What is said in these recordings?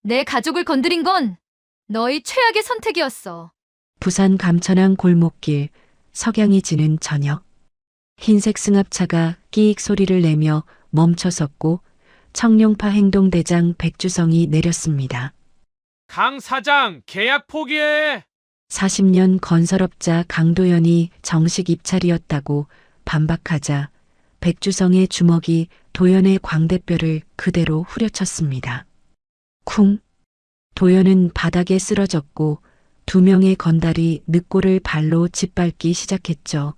내 가족을 건드린 건 너희 최악의 선택이었어. 부산 감천항 골목길, 석양이 지는 저녁. 흰색 승합차가 끼익 소리를 내며 멈춰섰고 청룡파 행동대장 백주성이 내렸습니다. 강 사장, 계약 포기해! 40년 건설업자 강도연이 정식 입찰이었다고 반박하자 백주성의 주먹이 도연의 광대뼈를 그대로 후려쳤습니다. 쿵! 도연은 바닥에 쓰러졌고 2명의 건달이 늑골을 발로 짓밟기 시작했죠.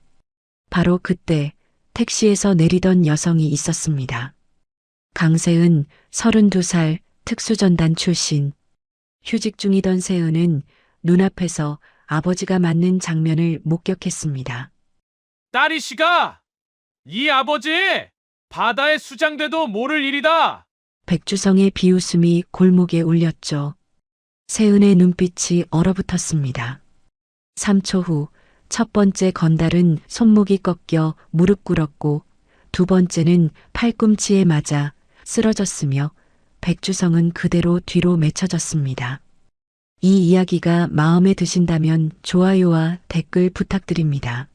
바로 그때 택시에서 내리던 여성이 있었습니다. 강세은 32살 특수전단 출신. 휴직 중이던 세은은 눈앞에서 아버지가 맞는 장면을 목격했습니다. 딸이시가! 이 아버지! 바다에 수장돼도 모를 일이다! 백주성의 비웃음이 골목에 울렸죠. 세은의 눈빛이 얼어붙었습니다. 3초 후 첫 번째 건달은 손목이 꺾여 무릎 꿇었고 2번째는 팔꿈치에 맞아 쓰러졌으며 백주성은 그대로 뒤로 맺혀졌습니다. 이 이야기가 마음에 드신다면 좋아요와 댓글 부탁드립니다.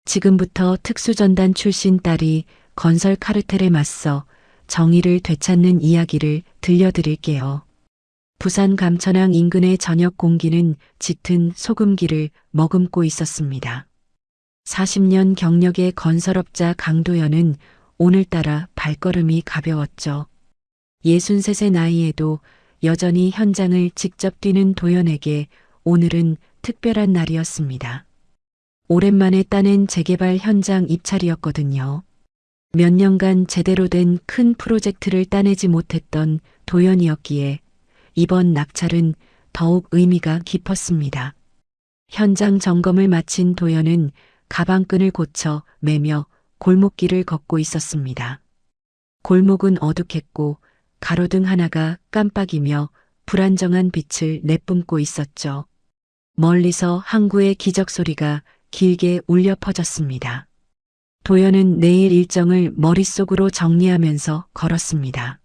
지금부터 특수전단 출신 딸이 건설 카르텔에 맞서 정의를 되찾는 이야기를 들려드릴게요. 부산 감천항 인근의 저녁 공기는 짙은 소금기를 머금고 있었습니다. 40년 경력의 건설업자 강도연은 오늘따라 발걸음이 가벼웠죠. 63세 나이에도 여전히 현장을 직접 뛰는 도연에게 오늘은 특별한 날이었습니다. 오랜만에 따낸 재개발 현장 입찰이었거든요. 몇 년간 제대로 된 큰 프로젝트를 따내지 못했던 도연이었기에 이번 낙찰은 더욱 의미가 깊었습니다. 현장 점검을 마친 도연은 가방끈을 고쳐 매며 골목길을 걷고 있었습니다. 골목은 어둑했고 가로등 하나가 깜빡이며 불안정한 빛을 내뿜고 있었죠. 멀리서 항구의 기적 소리가 길게 울려 퍼졌습니다. 도연은 내일 일정을 머릿속으로 정리하면서 걸었습니다.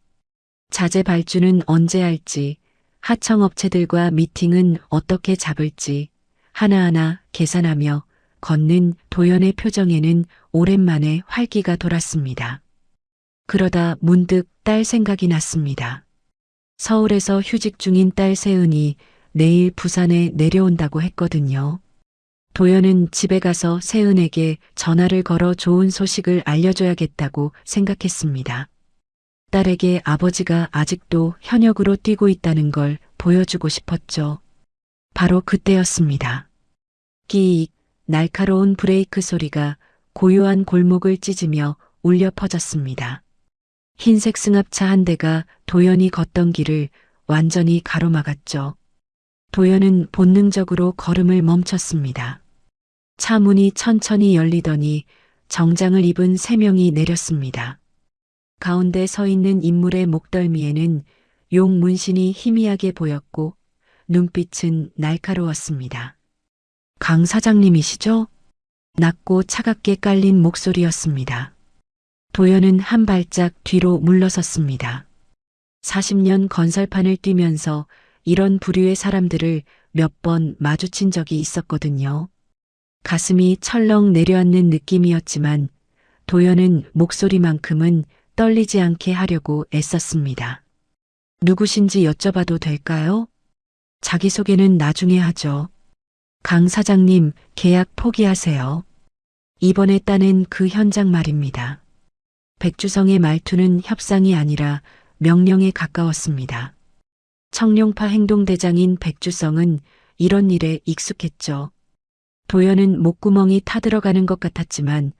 자재 발주는 언제 할지, 하청업체들과 미팅은 어떻게 잡을지 하나하나 계산하며 걷는 도연의 표정에는 오랜만에 활기가 돌았습니다. 그러다 문득 딸 생각이 났습니다. 서울에서 휴직 중인 딸 세은이 내일 부산에 내려온다고 했거든요. 도연은 집에 가서 세은에게 전화를 걸어 좋은 소식을 알려줘야겠다고 생각했습니다. 딸에게 아버지가 아직도 현역으로 뛰고 있다는 걸 보여주고 싶었죠. 바로 그때였습니다. 끼익, 날카로운 브레이크 소리가 고요한 골목을 찢으며 울려 퍼졌습니다. 흰색 승합차 한 대가 도연이 걷던 길을 완전히 가로막았죠. 도연은 본능적으로 걸음을 멈췄습니다. 차 문이 천천히 열리더니 정장을 입은 3명이 내렸습니다. 가운데 서 있는 인물의 목덜미에는 용 문신이 희미하게 보였고 눈빛은 날카로웠습니다. 강 사장님이시죠? 낮고 차갑게 깔린 목소리였습니다. 도연은 한 발짝 뒤로 물러섰습니다. 40년 건설판을 뛰면서 이런 부류의 사람들을 몇 번 마주친 적이 있었거든요. 가슴이 철렁 내려앉는 느낌이었지만 도연은 목소리만큼은 떨리지 않게 하려고 애썼습니다. 누구신지 여쭤봐도 될까요? 자기소개는 나중에 하죠. 강 사장님, 계약 포기하세요. 이번에 따낸 그 현장 말입니다. 백주성의 말투는 협상이 아니라 명령에 가까웠습니다. 청룡파 행동대장인 백주성은 이런 일에 익숙했죠. 도연은 목구멍이 타들어가는 것 같았지만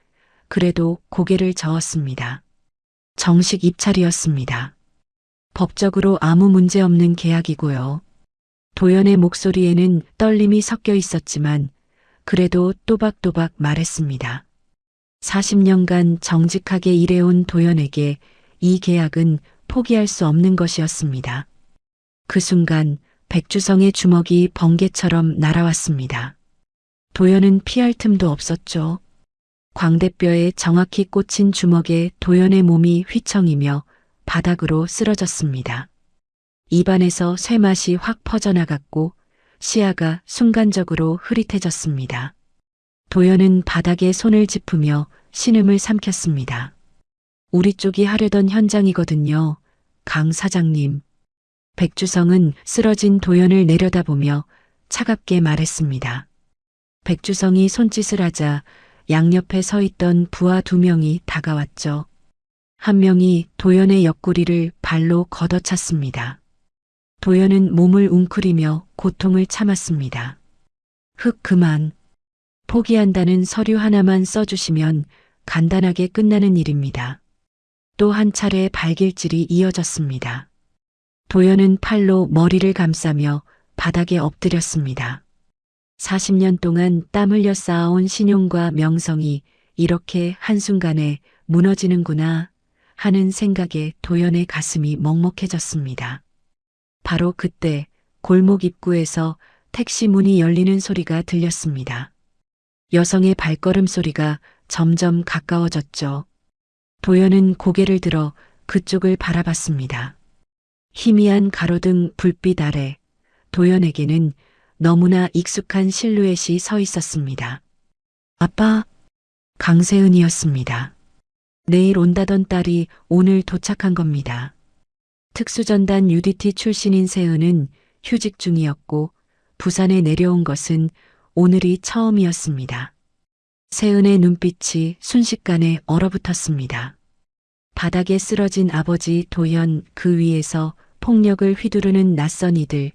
그래도 고개를 저었습니다. 정식 입찰이었습니다. 법적으로 아무 문제 없는 계약이고요. 도연의 목소리에는 떨림이 섞여 있었지만 그래도 또박또박 말했습니다. 40년간 정직하게 일해온 도연에게 이 계약은 포기할 수 없는 것이었습니다. 그 순간 백주성의 주먹이 번개처럼 날아왔습니다. 도연은 피할 틈도 없었죠. 광대뼈에 정확히 꽂힌 주먹에 도연의 몸이 휘청이며 바닥으로 쓰러졌습니다. 입안에서 쇠맛이 확 퍼져나갔고 시야가 순간적으로 흐릿해졌습니다. 도연은 바닥에 손을 짚으며 신음을 삼켰습니다. 우리 쪽이 하려던 현장이거든요. 강 사장님. 백주성은 쓰러진 도연을 내려다보며 차갑게 말했습니다. 백주성이 손짓을 하자 양옆에 서 있던 부하 2명이 다가왔죠. 한 명이 도연의 옆구리를 발로 걷어찼습니다. 도연은 몸을 웅크리며 고통을 참았습니다. 그만. 포기한다는 서류 하나만 써주시면 간단하게 끝나는 일입니다. 또 한 차례 발길질이 이어졌습니다. 도연은 팔로 머리를 감싸며 바닥에 엎드렸습니다. 40년 동안 땀 흘려 쌓아온 신용과 명성이 이렇게 한순간에 무너지는구나 하는 생각에 도연의 가슴이 먹먹해졌습니다. 바로 그때 골목 입구에서 택시 문이 열리는 소리가 들렸습니다. 여성의 발걸음 소리가 점점 가까워졌죠. 도연은 고개를 들어 그쪽을 바라봤습니다. 희미한 가로등 불빛 아래 도연에게는 너무나 익숙한 실루엣이 서 있었습니다. 아빠, 강세은이었습니다. 내일 온다던 딸이 오늘 도착한 겁니다. 특수전단 UDT 출신인 세은은 휴직 중이었고 부산에 내려온 것은 오늘이 처음이었습니다. 세은의 눈빛이 순식간에 얼어붙었습니다. 바닥에 쓰러진 아버지 도연, 그 위에서 폭력을 휘두르는 낯선 이들,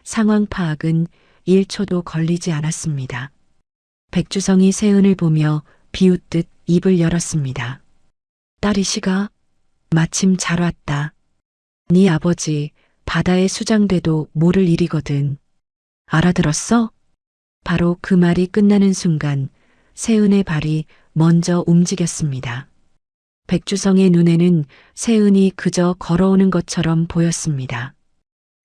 상황 파악은 1초도 걸리지 않았습니다. 백주성이 세은을 보며 비웃듯 입을 열었습니다. 딸이 씨가 마침 잘 왔다. 네 아버지 바다에 수장돼도 모를 일이거든. 알아들었어? 바로 그 말이 끝나는 순간 세은의 발이 먼저 움직였습니다. 백주성의 눈에는 세은이 그저 걸어오는 것처럼 보였습니다.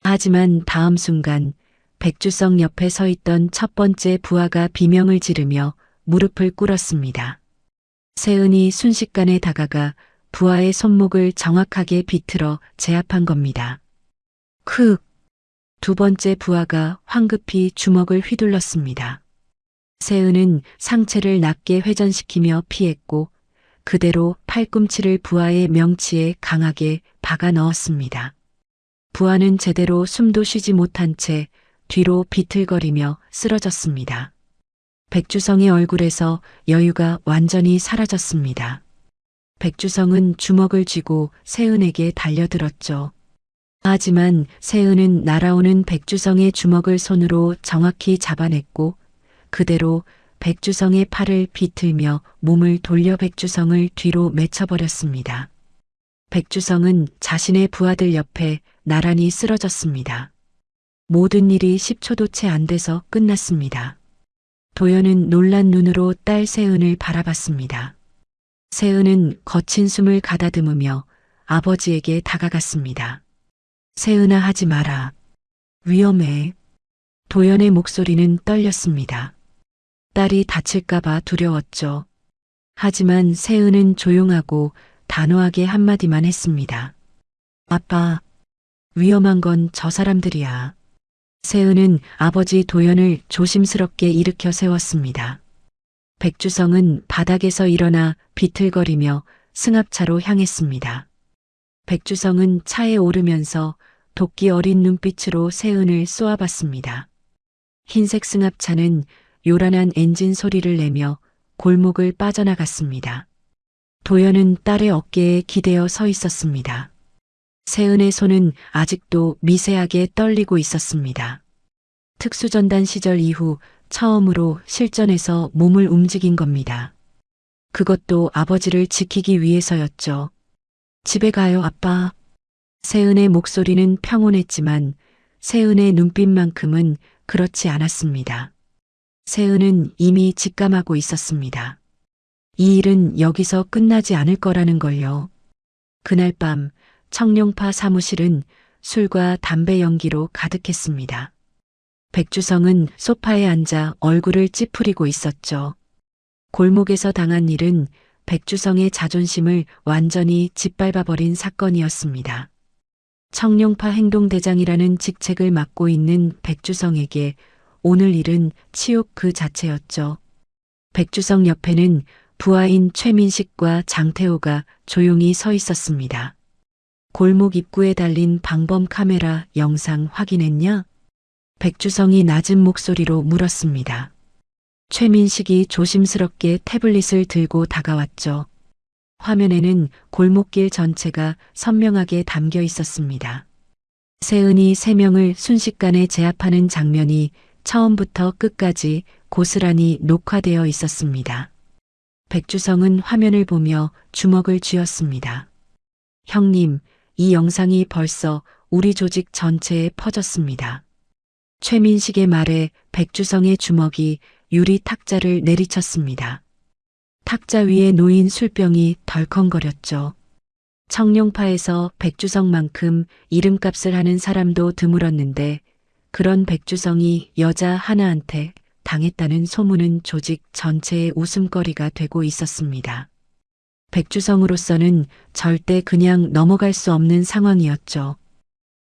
하지만 다음 순간 백주성 옆에 서 있던 첫 번째 부하가 비명을 지르며 무릎을 꿇었습니다. 세은이 순식간에 다가가 부하의 손목을 정확하게 비틀어 제압한 겁니다. 두 번째 부하가 황급히 주먹을 휘둘렀습니다. 세은은 상체를 낮게 회전시키며 피했고 그대로 팔꿈치를 부하의 명치에 강하게 박아 넣었습니다. 부하는 제대로 숨도 쉬지 못한 채 뒤로 비틀거리며 쓰러졌습니다. 백주성의 얼굴에서 여유가 완전히 사라졌습니다. 백주성은 주먹을 쥐고 세은에게 달려들었죠. 하지만 세은은 날아오는 백주성의 주먹을 손으로 정확히 잡아냈고 그대로 백주성의 팔을 비틀며 몸을 돌려 백주성을 뒤로 맺혀버렸습니다. 백주성은 자신의 부하들 옆에 나란히 쓰러졌습니다. 모든 일이 10초도 채 안 돼서 끝났습니다. 도연은 놀란 눈으로 딸 세은을 바라봤습니다. 세은은 거친 숨을 가다듬으며 아버지에게 다가갔습니다. 세은아, 하지 마라. 위험해. 도연의 목소리는 떨렸습니다. 딸이 다칠까봐 두려웠죠. 하지만 세은은 조용하고 단호하게 한마디만 했습니다. 아빠, 위험한 건 저 사람들이야. 세은은 아버지 도연을 조심스럽게 일으켜 세웠습니다. 백주성은 바닥에서 일어나 비틀거리며 승합차로 향했습니다. 백주성은 차에 오르면서 도끼 어린 눈빛으로 세은을 쏘아봤습니다. 흰색 승합차는 요란한 엔진 소리를 내며 골목을 빠져나갔습니다. 도연은 딸의 어깨에 기대어 서 있었습니다. 세은의 손은 아직도 미세하게 떨리고 있었습니다. 특수전단 시절 이후 처음으로 실전에서 몸을 움직인 겁니다. 그것도 아버지를 지키기 위해서였죠. 집에 가요, 아빠. 세은의 목소리는 평온했지만 세은의 눈빛만큼은 그렇지 않았습니다. 세은은 이미 직감하고 있었습니다. 이 일은 여기서 끝나지 않을 거라는 걸요. 그날 밤 청룡파 사무실은 술과 담배 연기로 가득했습니다. 백주성은 소파에 앉아 얼굴을 찌푸리고 있었죠. 골목에서 당한 일은 백주성의 자존심을 완전히 짓밟아버린 사건이었습니다. 청룡파 행동대장이라는 직책을 맡고 있는 백주성에게 오늘 일은 치욕 그 자체였죠. 백주성 옆에는 부하인 최민식과 장태호가 조용히 서 있었습니다. 골목 입구에 달린 방범 카메라 영상 확인했냐? 백주성이 낮은 목소리로 물었습니다. 최민식이 조심스럽게 태블릿을 들고 다가왔죠. 화면에는 골목길 전체가 선명하게 담겨 있었습니다. 세은이 3명을 순식간에 제압하는 장면이 처음부터 끝까지 고스란히 녹화되어 있었습니다. 백주성은 화면을 보며 주먹을 쥐었습니다. 형님, 이 영상이 벌써 우리 조직 전체에 퍼졌습니다. 최민식의 말에 백주성의 주먹이 유리 탁자를 내리쳤습니다. 탁자 위에 놓인 술병이 덜컹거렸죠. 청룡파에서 백주성만큼 이름값을 하는 사람도 드물었는데 그런 백주성이 여자 하나한테 당했다는 소문은 조직 전체의 웃음거리가 되고 있었습니다. 백주성으로서는 절대 그냥 넘어갈 수 없는 상황이었죠.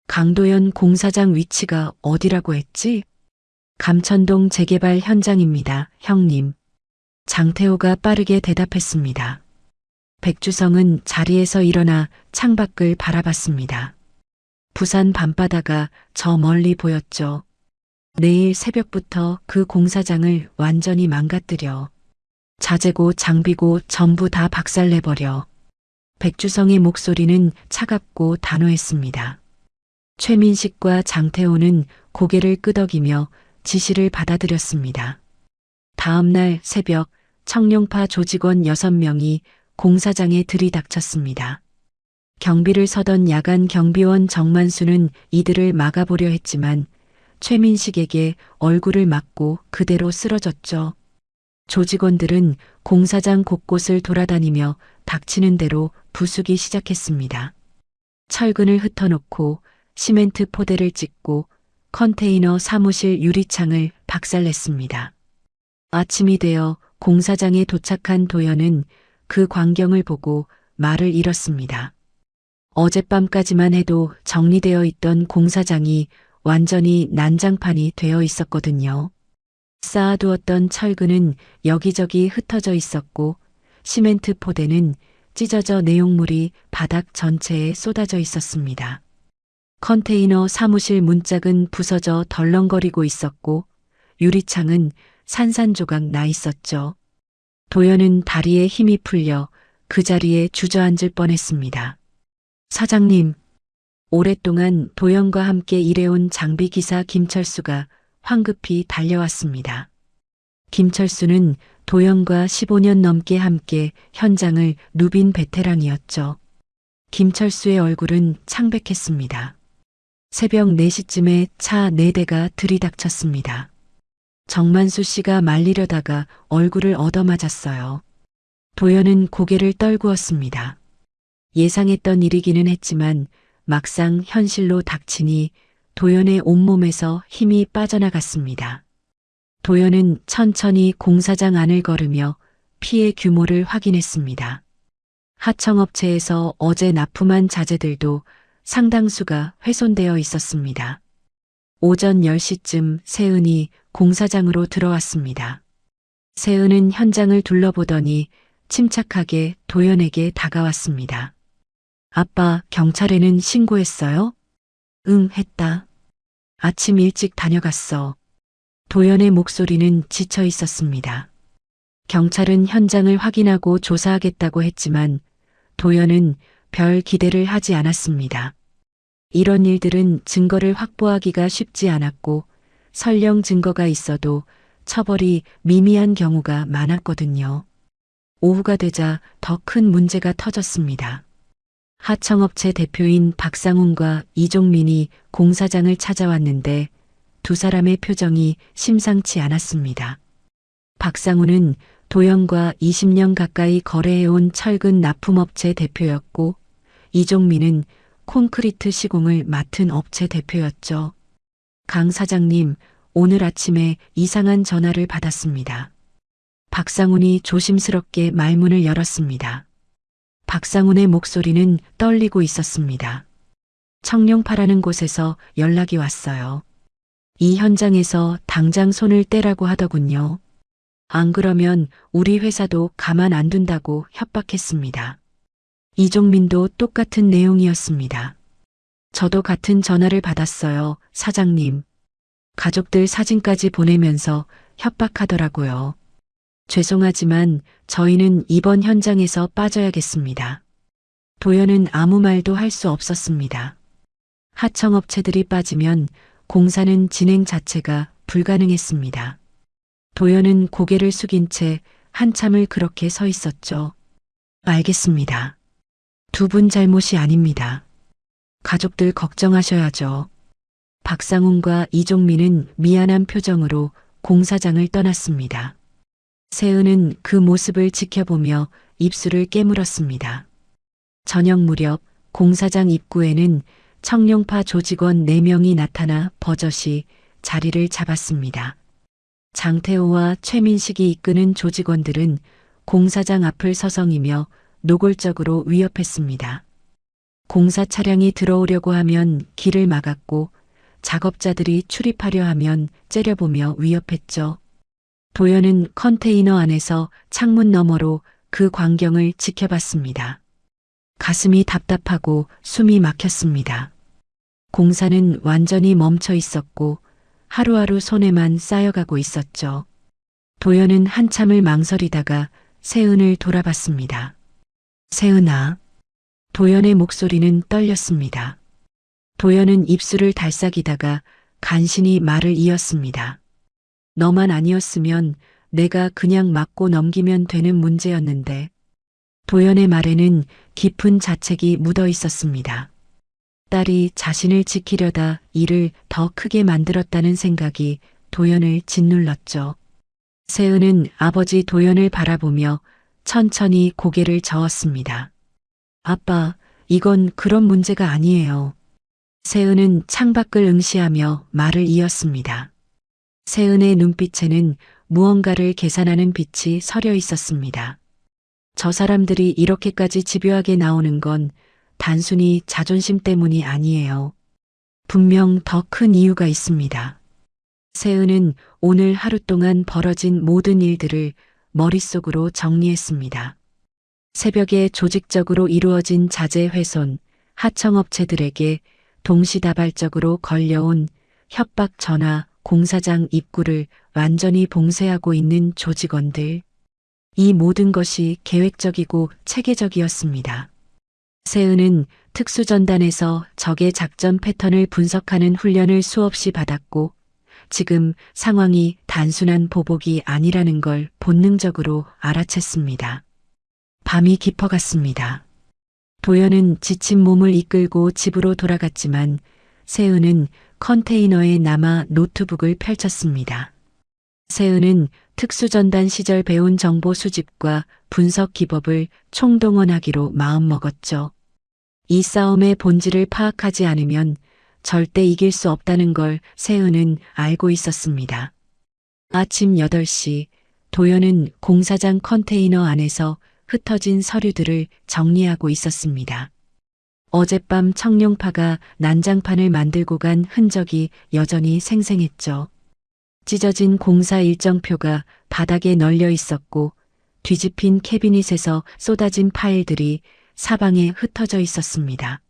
강도연 공사장 위치가 어디라고 했지? 감천동 재개발 현장입니다, 형님. 장태호가 빠르게 대답했습니다. 백주성은 자리에서 일어나 창밖을 바라봤습니다. 부산 밤바다가 저 멀리 보였죠. 내일 새벽부터 그 공사장을 완전히 망가뜨려. 자재고 장비고 전부 다 박살내버려. 백주성의 목소리는 차갑고 단호했습니다. 최민식과 장태호는 고개를 끄덕이며 지시를 받아들였습니다. 다음 날 새벽 청룡파 조직원 6명이 공사장에 들이닥쳤습니다. 경비를 서던 야간 경비원 정만수는 이들을 막아보려 했지만 최민식에게 얼굴을 맞고 그대로 쓰러졌죠. 조직원들은 공사장 곳곳을 돌아다니며 닥치는 대로 부수기 시작했습니다. 철근을 흩어놓고 시멘트 포대를 찍고 컨테이너 사무실 유리창을 박살냈습니다. 아침이 되어 공사장에 도착한 도연은 그 광경을 보고 말을 잃었습니다. 어젯밤까지만 해도 정리되어 있던 공사장이 완전히 난장판이 되어 있었거든요. 쌓아두었던 철근은 여기저기 흩어져 있었고 시멘트 포대는 찢어져 내용물이 바닥 전체에 쏟아져 있었습니다. 컨테이너 사무실 문짝은 부서져 덜렁거리고 있었고 유리창은 산산조각 나 있었죠. 도연은 다리에 힘이 풀려 그 자리에 주저앉을 뻔했습니다. 사장님, 오랫동안 도연과 함께 일해온 장비기사 김철수가 황급히 달려왔습니다. 김철수는 도연과 15년 넘게 함께 현장을 누빈 베테랑이었죠. 김철수의 얼굴은 창백했습니다. 새벽 4시쯤에 차 4대가 들이닥쳤습니다. 정만수 씨가 말리려다가 얼굴을 얻어맞았어요. 도연은 고개를 떨구었습니다. 예상했던 일이기는 했지만 막상 현실로 닥치니 도연의 온몸에서 힘이 빠져나갔습니다. 도연은 천천히 공사장 안을 걸으며 피해 규모를 확인했습니다. 하청업체에서 어제 납품한 자재들도 상당수가 훼손되어 있었습니다. 오전 10시쯤 세은이 공사장으로 들어왔습니다. 세은은 현장을 둘러보더니 침착하게 도연에게 다가왔습니다. 아빠, 경찰에는 신고했어요? 응, 했다. 아침 일찍 다녀갔어. 도연의 목소리는 지쳐 있었습니다. 경찰은 현장을 확인하고 조사하겠다고 했지만 도연은 별 기대를 하지 않았습니다. 이런 일들은 증거를 확보하기가 쉽지 않았고 설령 증거가 있어도 처벌이 미미한 경우가 많았거든요. 오후가 되자 더 큰 문제가 터졌습니다. 하청업체 대표인 박상훈과 이종민이 공사장을 찾아왔는데 두 사람의 표정이 심상치 않았습니다. 박상훈은 도연과 20년 가까이 거래해온 철근 납품업체 대표였고 이종민은 콘크리트 시공을 맡은 업체 대표였죠. 강 사장님, 오늘 아침에 이상한 전화를 받았습니다. 박상훈이 조심스럽게 말문을 열었습니다. 박상훈의 목소리는 떨리고 있었습니다. 청룡파라는 곳에서 연락이 왔어요. 이 현장에서 당장 손을 떼라고 하더군요. 안 그러면 우리 회사도 가만 안 둔다고 협박했습니다. 이종민도 똑같은 내용이었습니다. 저도 같은 전화를 받았어요, 사장님. 가족들 사진까지 보내면서 협박하더라고요. 죄송하지만 저희는 이번 현장에서 빠져야겠습니다. 도연은 아무 말도 할 수 없었습니다. 하청업체들이 빠지면 공사는 진행 자체가 불가능했습니다. 도연은 고개를 숙인 채 한참을 그렇게 서 있었죠. 알겠습니다. 두 분 잘못이 아닙니다. 가족들 걱정하셔야죠. 박상훈과 이종민은 미안한 표정으로 공사장을 떠났습니다. 세은은 그 모습을 지켜보며 입술을 깨물었습니다. 저녁 무렵 공사장 입구에는 청룡파 조직원 4명이 나타나 버젓이 자리를 잡았습니다. 장태호와 최민식이 이끄는 조직원들은 공사장 앞을 서성이며 노골적으로 위협했습니다. 공사 차량이 들어오려고 하면 길을 막았고 작업자들이 출입하려 하면 째려보며 위협했죠. 도연은 컨테이너 안에서 창문 너머로 그 광경을 지켜봤습니다. 가슴이 답답하고 숨이 막혔습니다. 공사는 완전히 멈춰 있었고 하루하루 손에만 쌓여가고 있었죠. 도연은 한참을 망설이다가 세은을 돌아봤습니다. 세은아. 도연의 목소리는 떨렸습니다. 도연은 입술을 달싹이다가 간신히 말을 이었습니다. 너만 아니었으면 내가 그냥 맞고 넘기면 되는 문제였는데. 도연의 말에는 깊은 자책이 묻어 있었습니다. 딸이 자신을 지키려다 일을 더 크게 만들었다는 생각이 도연을 짓눌렀죠. 세은은 아버지 도연을 바라보며 천천히 고개를 저었습니다. 아빠, 이건 그런 문제가 아니에요. 세은은 창밖을 응시하며 말을 이었습니다. 세은의 눈빛에는 무언가를 계산하는 빛이 서려 있었습니다. 저 사람들이 이렇게까지 집요하게 나오는 건 단순히 자존심 때문이 아니에요. 분명 더 큰 이유가 있습니다. 세은은 오늘 하루 동안 벌어진 모든 일들을 머릿속으로 정리했습니다. 새벽에 조직적으로 이루어진 자재 훼손, 하청업체들에게 동시다발적으로 걸려온 협박 전화, 공사장 입구를 완전히 봉쇄하고 있는 조직원들. 이 모든 것이 계획적이고 체계적이었습니다. 세은은 특수전단에서 적의 작전 패턴을 분석하는 훈련을 수없이 받았고 지금 상황이 단순한 보복이 아니라는 걸 본능적으로 알아챘습니다. 밤이 깊어갔습니다. 도연은 지친 몸을 이끌고 집으로 돌아갔지만 세은은 컨테이너에 남아 노트북을 펼쳤습니다. 세은은 특수전단 시절 배운 정보 수집과 분석 기법을 총동원하기로 마음먹었죠. 이 싸움의 본질을 파악하지 않으면 절대 이길 수 없다는 걸 세은은 알고 있었습니다. 아침 8시 도연은 공사장 컨테이너 안에서 흩어진 서류들을 정리하고 있었습니다. 어젯밤 청룡파가 난장판을 만들고 간 흔적이 여전히 생생했죠. 찢어진 공사 일정표가 바닥에 널려 있었고 뒤집힌 캐비닛에서 쏟아진 파일들이 사방에 흩어져 있었습니다.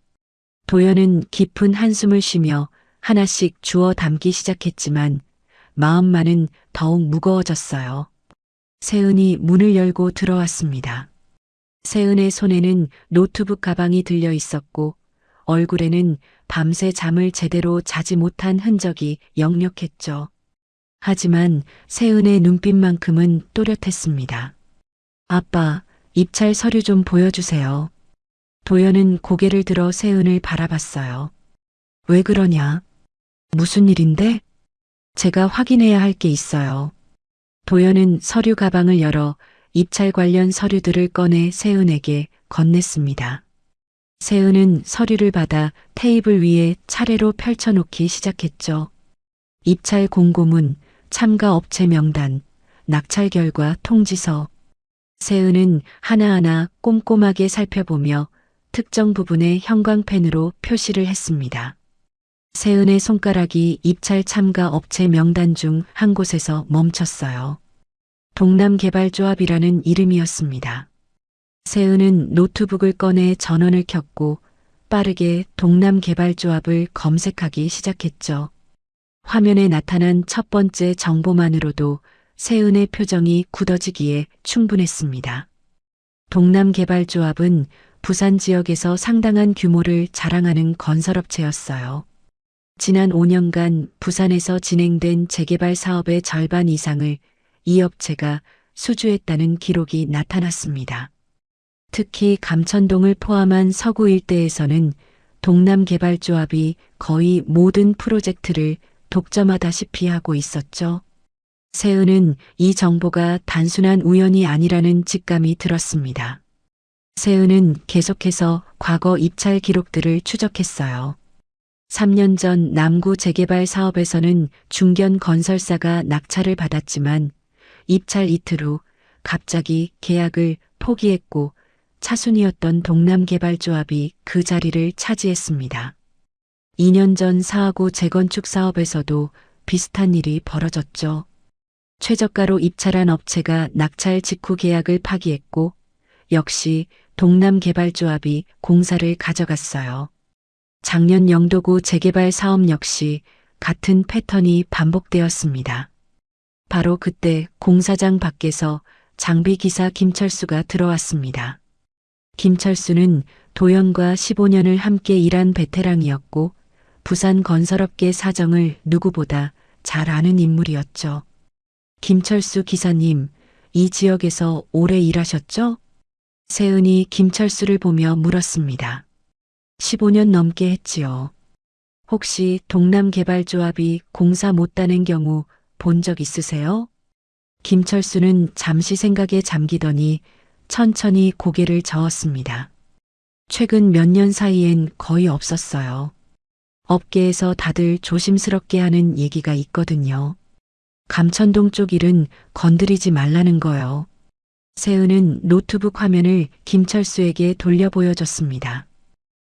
도연은 깊은 한숨을 쉬며 하나씩 주워 담기 시작했지만 마음만은 더욱 무거워졌어요. 세은이 문을 열고 들어왔습니다. 세은의 손에는 노트북 가방이 들려 있었고 얼굴에는 밤새 잠을 제대로 자지 못한 흔적이 역력했죠. 하지만 세은의 눈빛만큼은 또렷했습니다. 아빠, 입찰 서류 좀 보여주세요. 도연은 고개를 들어 세은을 바라봤어요. 왜 그러냐? 무슨 일인데? 제가 확인해야 할 게 있어요. 도연은 서류 가방을 열어 입찰 관련 서류들을 꺼내 세은에게 건넸습니다. 세은은 서류를 받아 테이블 위에 차례로 펼쳐놓기 시작했죠. 입찰 공고문, 참가 업체 명단, 낙찰 결과 통지서. 세은은 하나하나 꼼꼼하게 살펴보며 특정 부분에 형광펜으로 표시를 했습니다. 세은의 손가락이 입찰 참가 업체 명단 중 한 곳에서 멈췄어요. 동남개발조합이라는 이름이었습니다. 세은은 노트북을 꺼내 전원을 켰고 빠르게 동남개발조합을 검색하기 시작했죠. 화면에 나타난 첫 번째 정보만으로도 세은의 표정이 굳어지기에 충분했습니다. 동남개발조합은 부산 지역에서 상당한 규모를 자랑하는 건설업체였어요. 지난 5년간 부산에서 진행된 재개발 사업의 절반 이상을 이 업체가 수주했다는 기록이 나타났습니다. 특히 감천동을 포함한 서구 일대에서는 동남개발조합이 거의 모든 프로젝트를 독점하다시피 하고 있었죠. 세은은 이 정보가 단순한 우연이 아니라는 직감이 들었습니다. 세은은 계속해서 과거 입찰 기록들을 추적했어요. 3년 전 남구 재개발 사업에서는 중견 건설사가 낙찰을 받았지만 입찰 이틀 후 갑자기 계약을 포기했고 차순이었던 동남개발조합이 그 자리를 차지했습니다. 2년 전 사하구 재건축 사업에서도 비슷한 일이 벌어졌죠. 최저가로 입찰한 업체가 낙찰 직후 계약을 파기했고 역시 동남개발조합이 공사를 가져갔어요. 작년 영도구 재개발 사업 역시 같은 패턴이 반복되었습니다. 바로 그때 공사장 밖에서 장비기사 김철수가 들어왔습니다. 김철수는 도연과 15년을 함께 일한 베테랑이었고 부산 건설업계 사정을 누구보다 잘 아는 인물이었죠. 김철수 기사님, 이 지역에서 오래 일하셨죠? 세은이 김철수를 보며 물었습니다. 15년 넘게 했지요. 혹시 동남개발조합이 공사 못다는 경우 본 적 있으세요? 김철수는 잠시 생각에 잠기더니 천천히 고개를 저었습니다. 최근 몇 년 사이엔 거의 없었어요. 업계에서 다들 조심스럽게 하는 얘기가 있거든요. 감천동 쪽 일은 건드리지 말라는 거요. 세은은 노트북 화면을 김철수에게 돌려 보여줬습니다.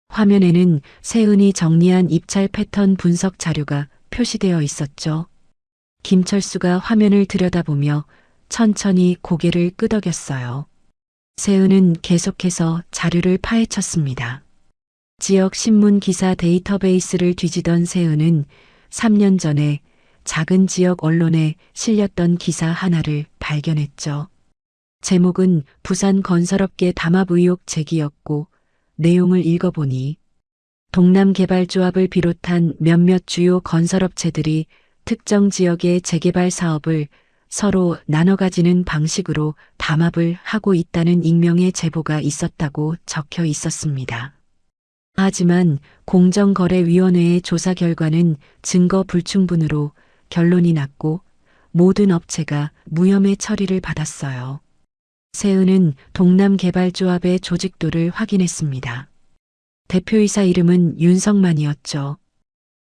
화면에는 세은이 정리한 입찰 패턴 분석 자료가 표시되어 있었죠. 김철수가 화면을 들여다보며 천천히 고개를 끄덕였어요. 세은은 계속해서 자료를 파헤쳤습니다. 지역 신문 기사 데이터베이스를 뒤지던 세은은 3년 전에 작은 지역 언론에 실렸던 기사 하나를 발견했죠. 제목은 부산 건설업계 담합 의혹 제기였고 내용을 읽어보니 동남개발조합을 비롯한 몇몇 주요 건설업체들이 특정 지역의 재개발 사업을 서로 나눠 가지는 방식으로 담합을 하고 있다는 익명의 제보가 있었다고 적혀 있었습니다. 하지만 공정거래위원회의 조사 결과는 증거 불충분으로 결론이 났고 모든 업체가 무혐의 처리를 받았어요. 세은은 동남개발조합의 조직도를 확인했습니다. 대표이사 이름은 윤성만이었죠.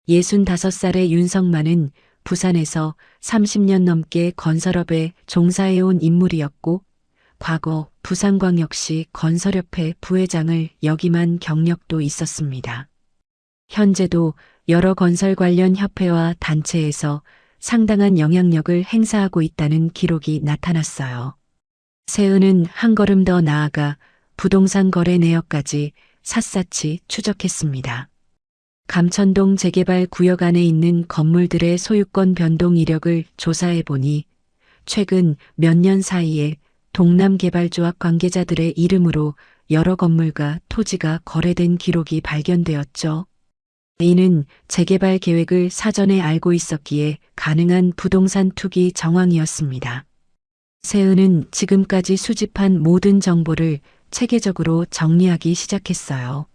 65살의 윤성만은 부산에서 30년 넘게 건설업에 종사해온 인물이었고 과거 부산광역시 건설협회 부회장을 역임한 경력도 있었습니다. 현재도 여러 건설 관련 협회와 단체에서 상당한 영향력을 행사하고 있다는 기록이 나타났어요. 세은은 한 걸음 더 나아가 부동산 거래 내역까지 샅샅이 추적했습니다. 감천동 재개발 구역 안에 있는 건물들의 소유권 변동 이력을 조사해보니 최근 몇 년 사이에 동남개발조합 관계자들의 이름으로 여러 건물과 토지가 거래된 기록이 발견되었죠. 이는 재개발 계획을 사전에 알고 있었기에 가능한 부동산 투기 정황이었습니다. 세은은 지금까지 수집한 모든 정보를 체계적으로 정리하기 시작했어요.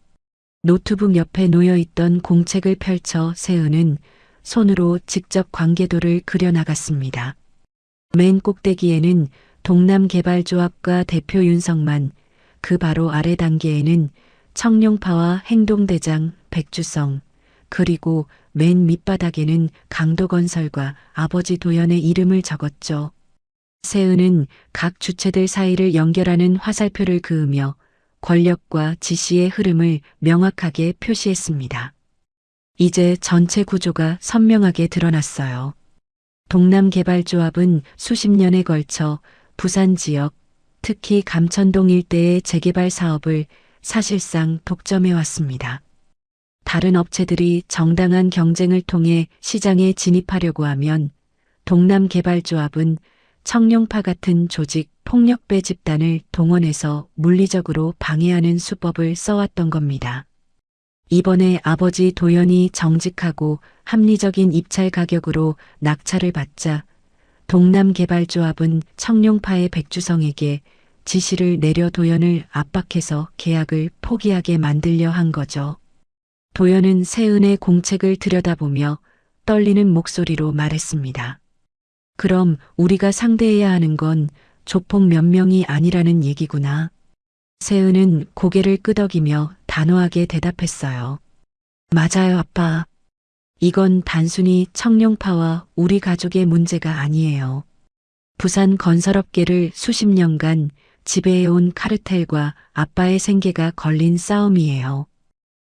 노트북 옆에 놓여있던 공책을 펼쳐 세은은 손으로 직접 관계도를 그려나갔습니다. 맨 꼭대기에는 동남개발조합과 대표 윤성만, 그 바로 아래 단계에는 청룡파와 행동대장 백주성, 그리고 맨 밑바닥에는 강도건설과 아버지 도연의 이름을 적었죠. 세은은 각 주체들 사이를 연결하는 화살표를 그으며 권력과 지시의 흐름을 명확하게 표시했습니다. 이제 전체 구조가 선명하게 드러났어요. 동남개발조합은 수십 년에 걸쳐 부산 지역, 특히 감천동 일대의 재개발 사업을 사실상 독점해 왔습니다. 다른 업체들이 정당한 경쟁을 통해 시장에 진입하려고 하면 동남개발조합은 청룡파 같은 조직 폭력배 집단을 동원해서 물리적으로 방해하는 수법을 써왔던 겁니다. 이번에 아버지 도연이 정직하고 합리적인 입찰 가격으로 낙찰을 받자 동남개발조합은 청룡파의 백주성에게 지시를 내려 도연을 압박해서 계약을 포기하게 만들려 한 거죠. 도연은 세은의 공책을 들여다보며 떨리는 목소리로 말했습니다. 그럼 우리가 상대해야 하는 건 조폭 몇 명이 아니라는 얘기구나. 세은은 고개를 끄덕이며 단호하게 대답했어요. 맞아요, 아빠. 이건 단순히 청룡파와 우리 가족의 문제가 아니에요. 부산 건설업계를 수십 년간 지배해온 카르텔과 아빠의 생계가 걸린 싸움이에요.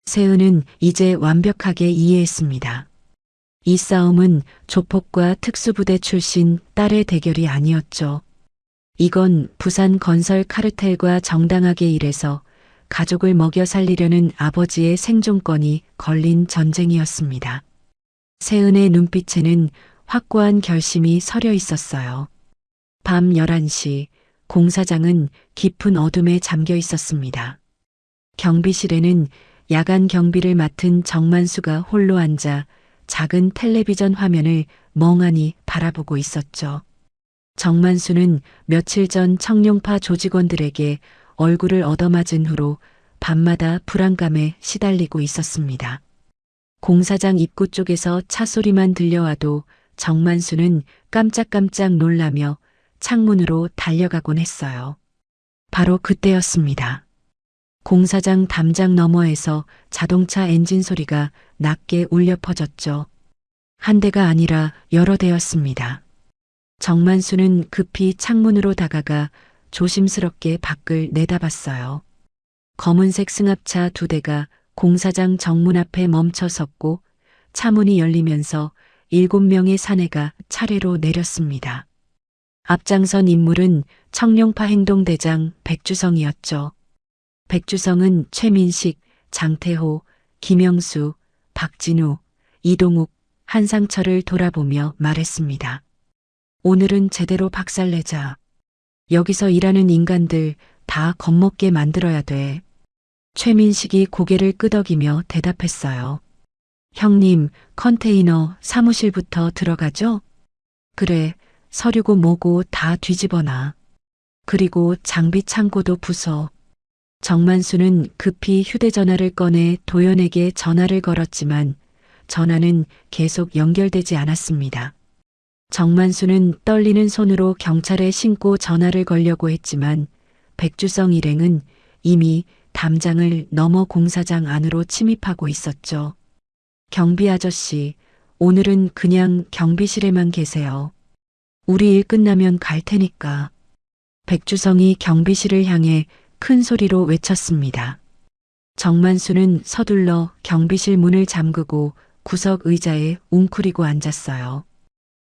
세은은 이제 완벽하게 이해했습니다. 이 싸움은 조폭과 특수부대 출신 딸의 대결이 아니었죠. 이건 부산 건설 카르텔과 정당하게 일해서 가족을 먹여 살리려는 아버지의 생존권이 걸린 전쟁이었습니다. 세은의 눈빛에는 확고한 결심이 서려 있었어요. 밤 11시 공사장은 깊은 어둠에 잠겨 있었습니다. 경비실에는 야간 경비를 맡은 정만수가 홀로 앉아 작은 텔레비전 화면을 멍하니 바라보고 있었죠. 정만수는 며칠 전 청룡파 조직원들에게 얼굴을 얻어맞은 후로 밤마다 불안감에 시달리고 있었습니다. 공사장 입구 쪽에서 차 소리만 들려와도 정만수는 깜짝깜짝 놀라며 창문으로 달려가곤 했어요. 바로 그때였습니다. 공사장 담장 너머에서 자동차 엔진 소리가 낮게 울려 퍼졌죠. 한 대가 아니라 여러 대였습니다. 정만수는 급히 창문으로 다가가 조심스럽게 밖을 내다봤어요. 검은색 승합차 2대가 공사장 정문 앞에 멈춰 섰고 차문이 열리면서 7명의 사내가 차례로 내렸습니다. 앞장선 인물은 청룡파 행동대장 백주성이었죠. 백주성은 최민식, 장태호, 김영수, 박진우, 이동욱, 한상철을 돌아보며 말했습니다. 오늘은 제대로 박살내자. 여기서 일하는 인간들 다 겁먹게 만들어야 돼. 최민식이 고개를 끄덕이며 대답했어요. 형님, 컨테이너 사무실부터 들어가죠? 그래, 서류고 뭐고 다 뒤집어놔. 그리고 장비 창고도 부숴. 정만수는 급히 휴대전화를 꺼내 도연에게 전화를 걸었지만 전화는 계속 연결되지 않았습니다. 정만수는 떨리는 손으로 경찰에 신고 전화를 걸려고 했지만 백주성 일행은 이미 담장을 넘어 공사장 안으로 침입하고 있었죠. 경비 아저씨, 오늘은 그냥 경비실에만 계세요. 우리 일 끝나면 갈 테니까. 백주성이 경비실을 향해 큰 소리로 외쳤습니다. 정만수는 서둘러 경비실 문을 잠그고 구석 의자에 웅크리고 앉았어요.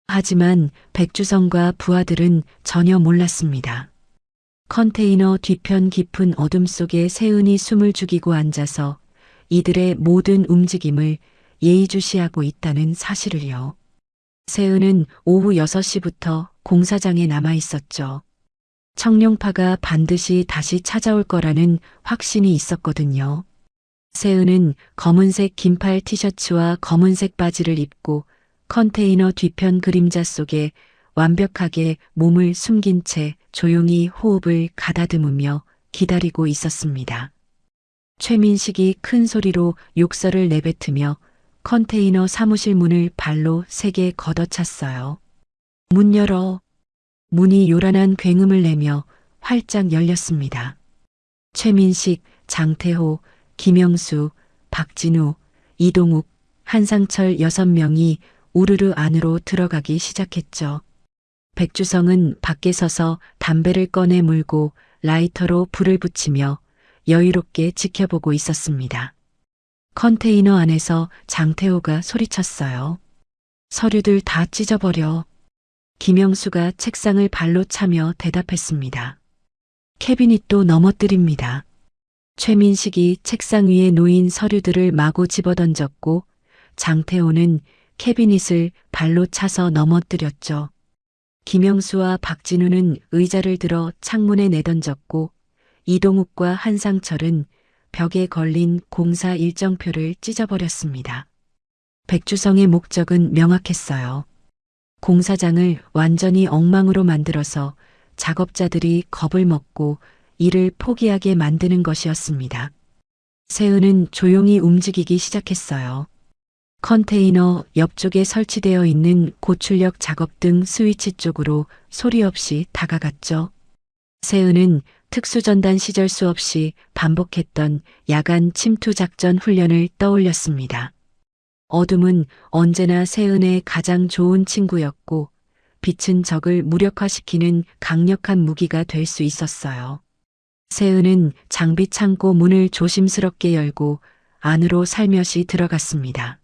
하지만 백주성과 부하들은 전혀 몰랐습니다. 컨테이너 뒤편 깊은 어둠 속에 세은이 숨을 죽이고 앉아서 이들의 모든 움직임을 예의주시하고 있다는 사실을요. 세은은 오후 6시부터 공사장에 남아 있었죠. 청룡파가 반드시 다시 찾아올 거라는 확신이 있었거든요. 세은은 검은색 긴팔 티셔츠와 검은색 바지를 입고 컨테이너 뒤편 그림자 속에 완벽하게 몸을 숨긴 채 조용히 호흡을 가다듬으며 기다리고 있었습니다. 최민식이 큰 소리로 욕설을 내뱉으며 컨테이너 사무실 문을 발로 세게 걷어찼어요. 문 열어. 문이 요란한 굉음을 내며 활짝 열렸습니다. 최민식, 장태호, 김영수, 박진우, 이동욱, 한상철 6명이 우르르 안으로 들어가기 시작했죠. 백주성은 밖에 서서 담배를 꺼내 물고 라이터로 불을 붙이며 여유롭게 지켜보고 있었습니다. 컨테이너 안에서 장태호가 소리쳤어요. 서류들 다 찢어버려. 김영수가 책상을 발로 차며 대답했습니다. 캐비닛도 넘어뜨립니다. 최민식이 책상 위에 놓인 서류들을 마구 집어던졌고 장태호는 캐비닛을 발로 차서 넘어뜨렸죠. 김영수와 박진우는 의자를 들어 창문에 내던졌고 이동욱과 한상철은 벽에 걸린 공사 일정표를 찢어버렸습니다. 백주성의 목적은 명확했어요. 공사장을 완전히 엉망으로 만들어서 작업자들이 겁을 먹고 일을 포기하게 만드는 것이었습니다. 세은은 조용히 움직이기 시작했어요. 컨테이너 옆쪽에 설치되어 있는 고출력 작업등 스위치 쪽으로 소리 없이 다가갔죠. 세은은 특수전단 시절 수없이 반복했던 야간 침투 작전 훈련을 떠올렸습니다. 어둠은 언제나 세은의 가장 좋은 친구였고 빛은 적을 무력화시키는 강력한 무기가 될 수 있었어요. 세은은 장비 창고 문을 조심스럽게 열고 안으로 살며시 들어갔습니다.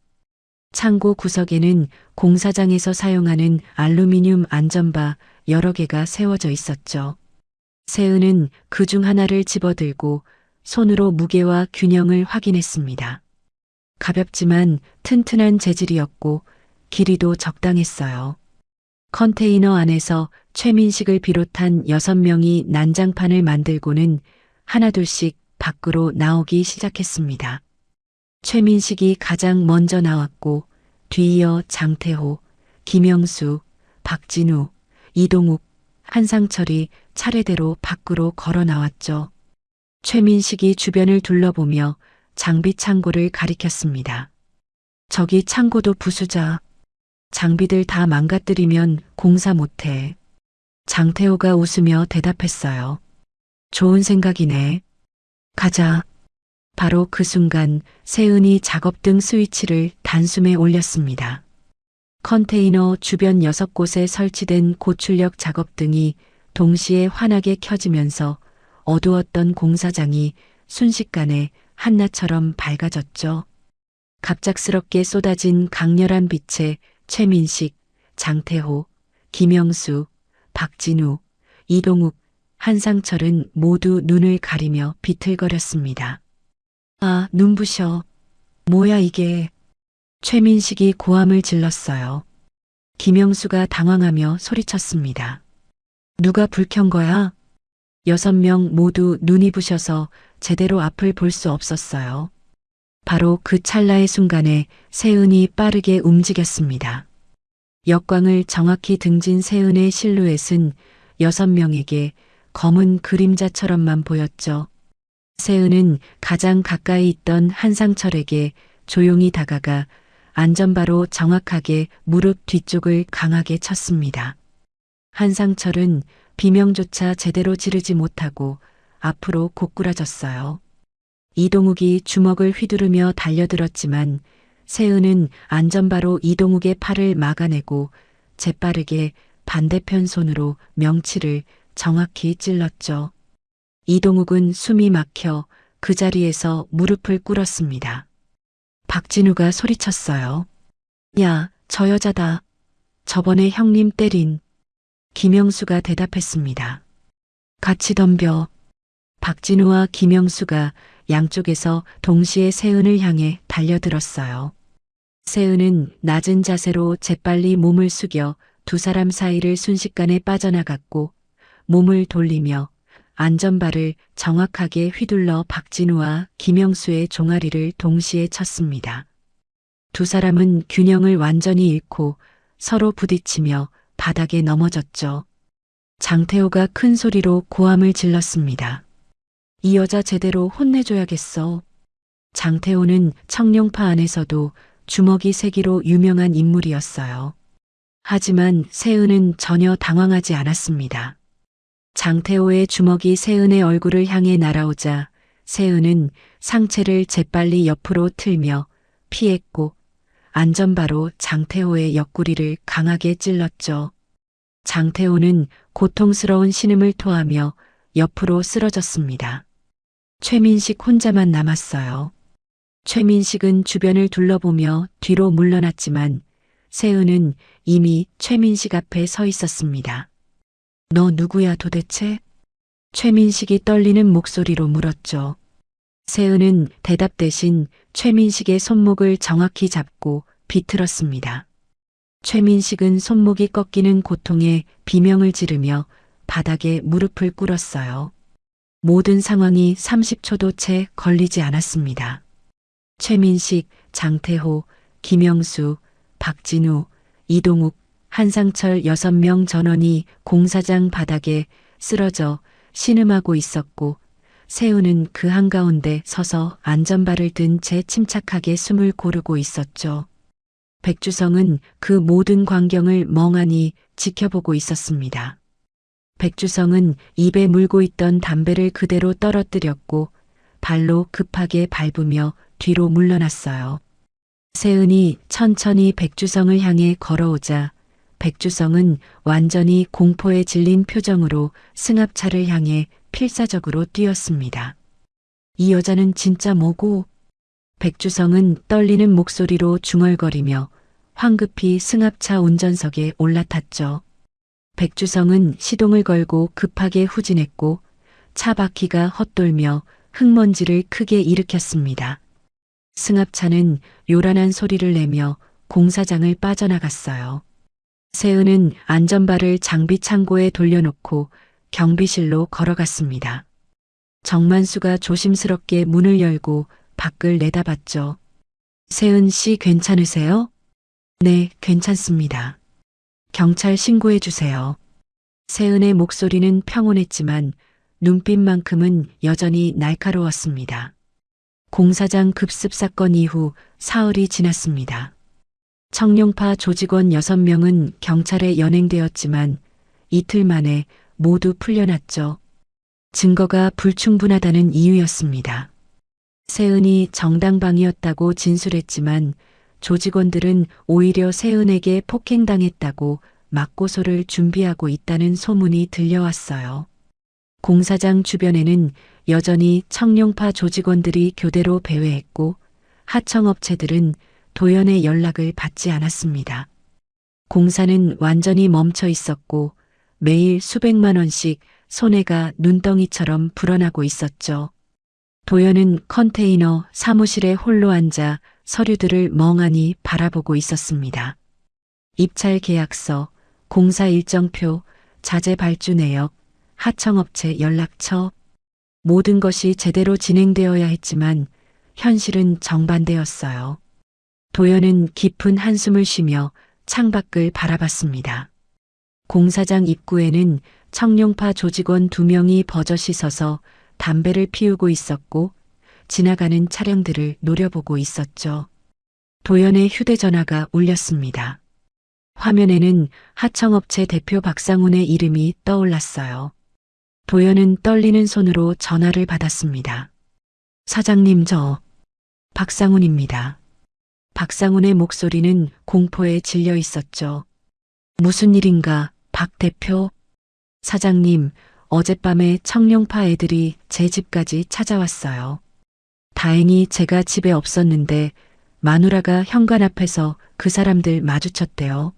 창고 구석에는 공사장에서 사용하는 알루미늄 안전바 여러 개가 세워져 있었죠. 세은은 그 중 하나를 집어들고 손으로 무게와 균형을 확인했습니다. 가볍지만 튼튼한 재질이었고 길이도 적당했어요. 컨테이너 안에서 최민식을 비롯한 6명이 난장판을 만들고는 하나둘씩 밖으로 나오기 시작했습니다. 최민식이 가장 먼저 나왔고 뒤이어 장태호, 김영수, 박진우, 이동욱, 한상철이 차례대로 밖으로 걸어 나왔죠. 최민식이 주변을 둘러보며 장비 창고를 가리켰습니다. 저기 창고도 부수자. 장비들 다 망가뜨리면 공사 못해. 장태호가 웃으며 대답했어요. 좋은 생각이네. 가자. 바로 그 순간 세은이 작업등 스위치를 단숨에 올렸습니다. 컨테이너 주변 6곳에 설치된 고출력 작업등이 동시에 환하게 켜지면서 어두웠던 공사장이 순식간에 한낮처럼 밝아졌죠. 갑작스럽게 쏟아진 강렬한 빛에 최민식, 장태호, 김영수, 박진우, 이동욱, 한상철은 모두 눈을 가리며 비틀거렸습니다. 아, 눈부셔. 뭐야 이게. 최민식이 고함을 질렀어요. 김영수가 당황하며 소리쳤습니다. 누가 불 켠 거야? 6명 모두 눈이 부셔서 제대로 앞을 볼 수 없었어요. 바로 그 찰나의 순간에 세은이 빠르게 움직였습니다. 역광을 정확히 등진 세은의 실루엣은 6명에게 검은 그림자처럼만 보였죠. 세은은 가장 가까이 있던 한상철에게 조용히 다가가 안전바로 정확하게 무릎 뒤쪽을 강하게 쳤습니다. 한상철은 비명조차 제대로 지르지 못하고 앞으로 고꾸라졌어요. 이동욱이 주먹을 휘두르며 달려들었지만 세은은 안전바로 이동욱의 팔을 막아내고 재빠르게 반대편 손으로 명치를 정확히 찔렀죠. 이동욱은 숨이 막혀 그 자리에서 무릎을 꿇었습니다. 박진우가 소리쳤어요. 야, 저 여자다. 저번에 형님 때린. 김영수가 대답했습니다. 같이 덤벼. 박진우와 김영수가 양쪽에서 동시에 세은을 향해 달려들었어요. 세은은 낮은 자세로 재빨리 몸을 숙여 두 사람 사이를 순식간에 빠져나갔고 몸을 돌리며 안전바를 정확하게 휘둘러 박진우와 김영수의 종아리를 동시에 쳤습니다. 두 사람은 균형을 완전히 잃고 서로 부딪히며 바닥에 넘어졌죠. 장태호가 큰 소리로 고함을 질렀습니다. 이 여자 제대로 혼내줘야겠어. 장태호는 청룡파 안에서도 주먹이 세기로 유명한 인물이었어요. 하지만 세은은 전혀 당황하지 않았습니다. 장태호의 주먹이 세은의 얼굴을 향해 날아오자 세은은 상체를 재빨리 옆으로 틀며 피했고 안전바로 장태호의 옆구리를 강하게 찔렀죠. 장태호는 고통스러운 신음을 토하며 옆으로 쓰러졌습니다. 최민식 혼자만 남았어요. 최민식은 주변을 둘러보며 뒤로 물러났지만 세은은 이미 최민식 앞에 서 있었습니다. 너 누구야 도대체? 최민식이 떨리는 목소리로 물었죠. 세은은 대답 대신 최민식의 손목을 정확히 잡고 비틀었습니다. 최민식은 손목이 꺾이는 고통에 비명을 지르며 바닥에 무릎을 꿇었어요. 모든 상황이 30초도 채 걸리지 않았습니다. 최민식, 장태호, 김영수, 박진우, 이동욱, 한상철 6명 전원이 공사장 바닥에 쓰러져 신음하고 있었고 세훈은 그 한가운데 서서 안전바를 든 채 침착하게 숨을 고르고 있었죠. 백주성은 그 모든 광경을 멍하니 지켜보고 있었습니다. 백주성은 입에 물고 있던 담배를 그대로 떨어뜨렸고 발로 급하게 밟으며 뒤로 물러났어요. 세은이 천천히 백주성을 향해 걸어오자 백주성은 완전히 공포에 질린 표정으로 승합차를 향해 필사적으로 뛰었습니다. 이 여자는 진짜 뭐고? 백주성은 떨리는 목소리로 중얼거리며 황급히 승합차 운전석에 올라탔죠. 백주성은 시동을 걸고 급하게 후진했고 차 바퀴가 헛돌며 흙먼지를 크게 일으켰습니다. 승합차는 요란한 소리를 내며 공사장을 빠져나갔어요. 세은은 안전바를 장비 창고에 돌려놓고 경비실로 걸어갔습니다. 정만수가 조심스럽게 문을 열고 밖을 내다봤죠. 세은 씨 괜찮으세요? 네, 괜찮습니다. 경찰 신고해 주세요. 세은의 목소리는 평온했지만 눈빛만큼은 여전히 날카로웠습니다. 공사장 급습 사건 이후 사흘이 지났습니다. 청룡파 조직원 6명은 경찰에 연행되었지만 이틀 만에 모두 풀려났죠. 증거가 불충분하다는 이유였습니다. 세은이 정당방위였다고 진술했지만 조직원들은 오히려 세은에게 폭행당했다고 맞고소를 준비하고 있다는 소문이 들려왔어요. 공사장 주변에는 여전히 청룡파 조직원들이 교대로 배회했고 하청업체들은 도연의 연락을 받지 않았습니다. 공사는 완전히 멈춰 있었고 매일 수백만 원씩 손해가 눈덩이처럼 불어나고 있었죠. 도연은 컨테이너 사무실에 홀로 앉아 서류들을 멍하니 바라보고 있었습니다. 입찰 계약서, 공사 일정표, 자재 발주 내역, 하청업체 연락처, 모든 것이 제대로 진행되어야 했지만 현실은 정반대였어요. 도연은 깊은 한숨을 쉬며 창밖을 바라봤습니다. 공사장 입구에는 청룡파 조직원 2명이 버젓이 서서 담배를 피우고 있었고 지나가는 차량들을 노려보고 있었죠. 도연의 휴대전화가 울렸습니다. 화면에는 하청업체 대표 박상훈의 이름이 떠올랐어요. 도연은 떨리는 손으로 전화를 받았습니다. 사장님 박상훈입니다. 박상훈의 목소리는 공포에 질려 있었죠. 무슨 일인가, 박 대표? 사장님, 어젯밤에 청룡파 애들이 제 집까지 찾아왔어요. 다행히 제가 집에 없었는데 마누라가 현관 앞에서 그 사람들 마주쳤대요.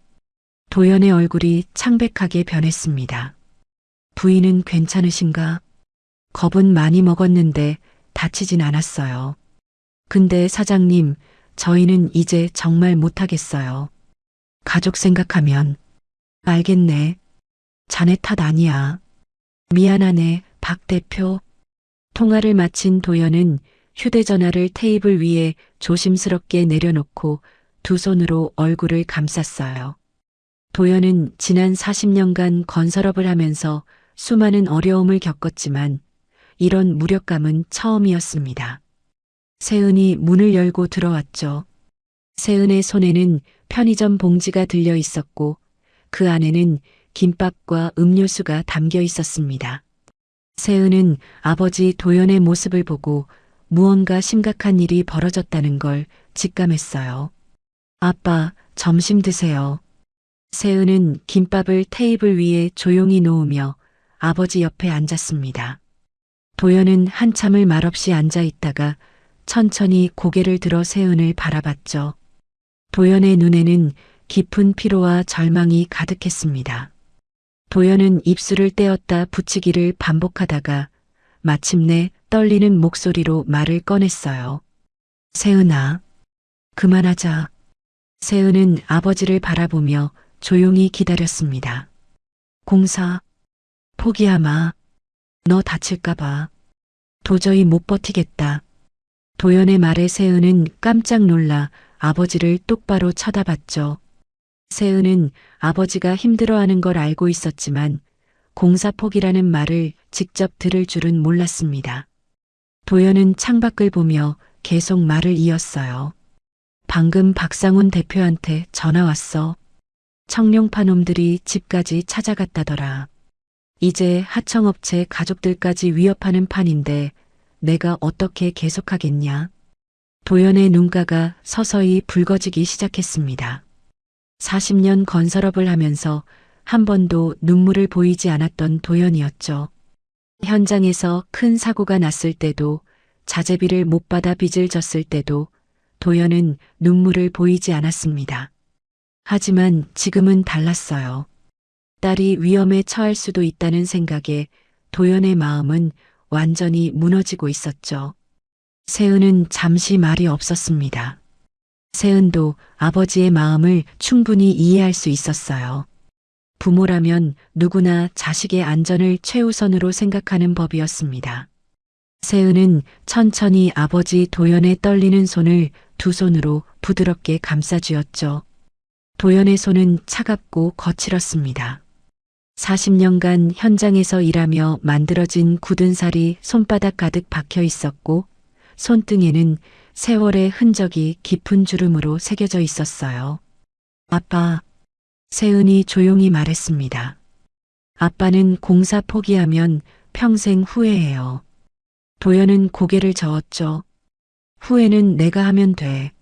도연의 얼굴이 창백하게 변했습니다. 부인은 괜찮으신가? 겁은 많이 먹었는데 다치진 않았어요. 근데 사장님, 저희는 이제 정말 못하겠어요. 가족 생각하면. 알겠네. 자네 탓 아니야. 미안하네, 박 대표. 통화를 마친 도연은 휴대전화를 테이블 위에 조심스럽게 내려놓고 두 손으로 얼굴을 감쌌어요. 도연은 지난 40년간 건설업을 하면서 수많은 어려움을 겪었지만 이런 무력감은 처음이었습니다. 세은이 문을 열고 들어왔죠. 세은의 손에는 편의점 봉지가 들려 있었고 그 안에는 김밥과 음료수가 담겨 있었습니다. 세은은 아버지 도연의 모습을 보고 무언가 심각한 일이 벌어졌다는 걸 직감했어요. 아빠, 점심 드세요. 세은은 김밥을 테이블 위에 조용히 놓으며 아버지 옆에 앉았습니다. 도연은 한참을 말없이 앉아 있다가 천천히 고개를 들어 세은을 바라봤죠. 도연의 눈에는 깊은 피로와 절망이 가득했습니다. 도연은 입술을 떼었다 붙이기를 반복하다가 마침내 떨리는 목소리로 말을 꺼냈어요. 세은아, 그만하자. 세은은 아버지를 바라보며 조용히 기다렸습니다. 공사, 포기하마. 너 다칠까봐. 도저히 못 버티겠다. 도연의 말에 세은은 깜짝 놀라 아버지를 똑바로 쳐다봤죠. 세은은 아버지가 힘들어하는 걸 알고 있었지만 공사 포기라는 말을 직접 들을 줄은 몰랐습니다. 도연은 창밖을 보며 계속 말을 이었어요. 방금 박상훈 대표한테 전화 왔어. 청룡파 놈들이 집까지 찾아갔다더라. 이제 하청업체 가족들까지 위협하는 판인데 내가 어떻게 계속하겠냐. 도연의 눈가가 서서히 붉어지기 시작했습니다. 40년 건설업을 하면서 한 번도 눈물을 보이지 않았던 도연이었죠. 현장에서 큰 사고가 났을 때도, 자재비를 못 받아 빚을 졌을 때도 도연은 눈물을 보이지 않았습니다. 하지만 지금은 달랐어요. 딸이 위험에 처할 수도 있다는 생각에 도연의 마음은 완전히 무너지고 있었죠. 세은은 잠시 말이 없었습니다. 세은도 아버지의 마음을 충분히 이해할 수 있었어요. 부모라면 누구나 자식의 안전을 최우선으로 생각하는 법이었습니다. 세은은 천천히 아버지 도연의 떨리는 손을 두 손으로 부드럽게 감싸쥐었죠. 도연의 손은 차갑고 거칠었습니다. 40년간 현장에서 일하며 만들어진 굳은 살이 손바닥 가득 박혀 있었고 손등에는 세월의 흔적이 깊은 주름으로 새겨져 있었어요. 아빠, 세은이 조용히 말했습니다. 아빠는 공사 포기하면 평생 후회해요. 도연은 고개를 저었죠. 후회는 내가 하면 돼.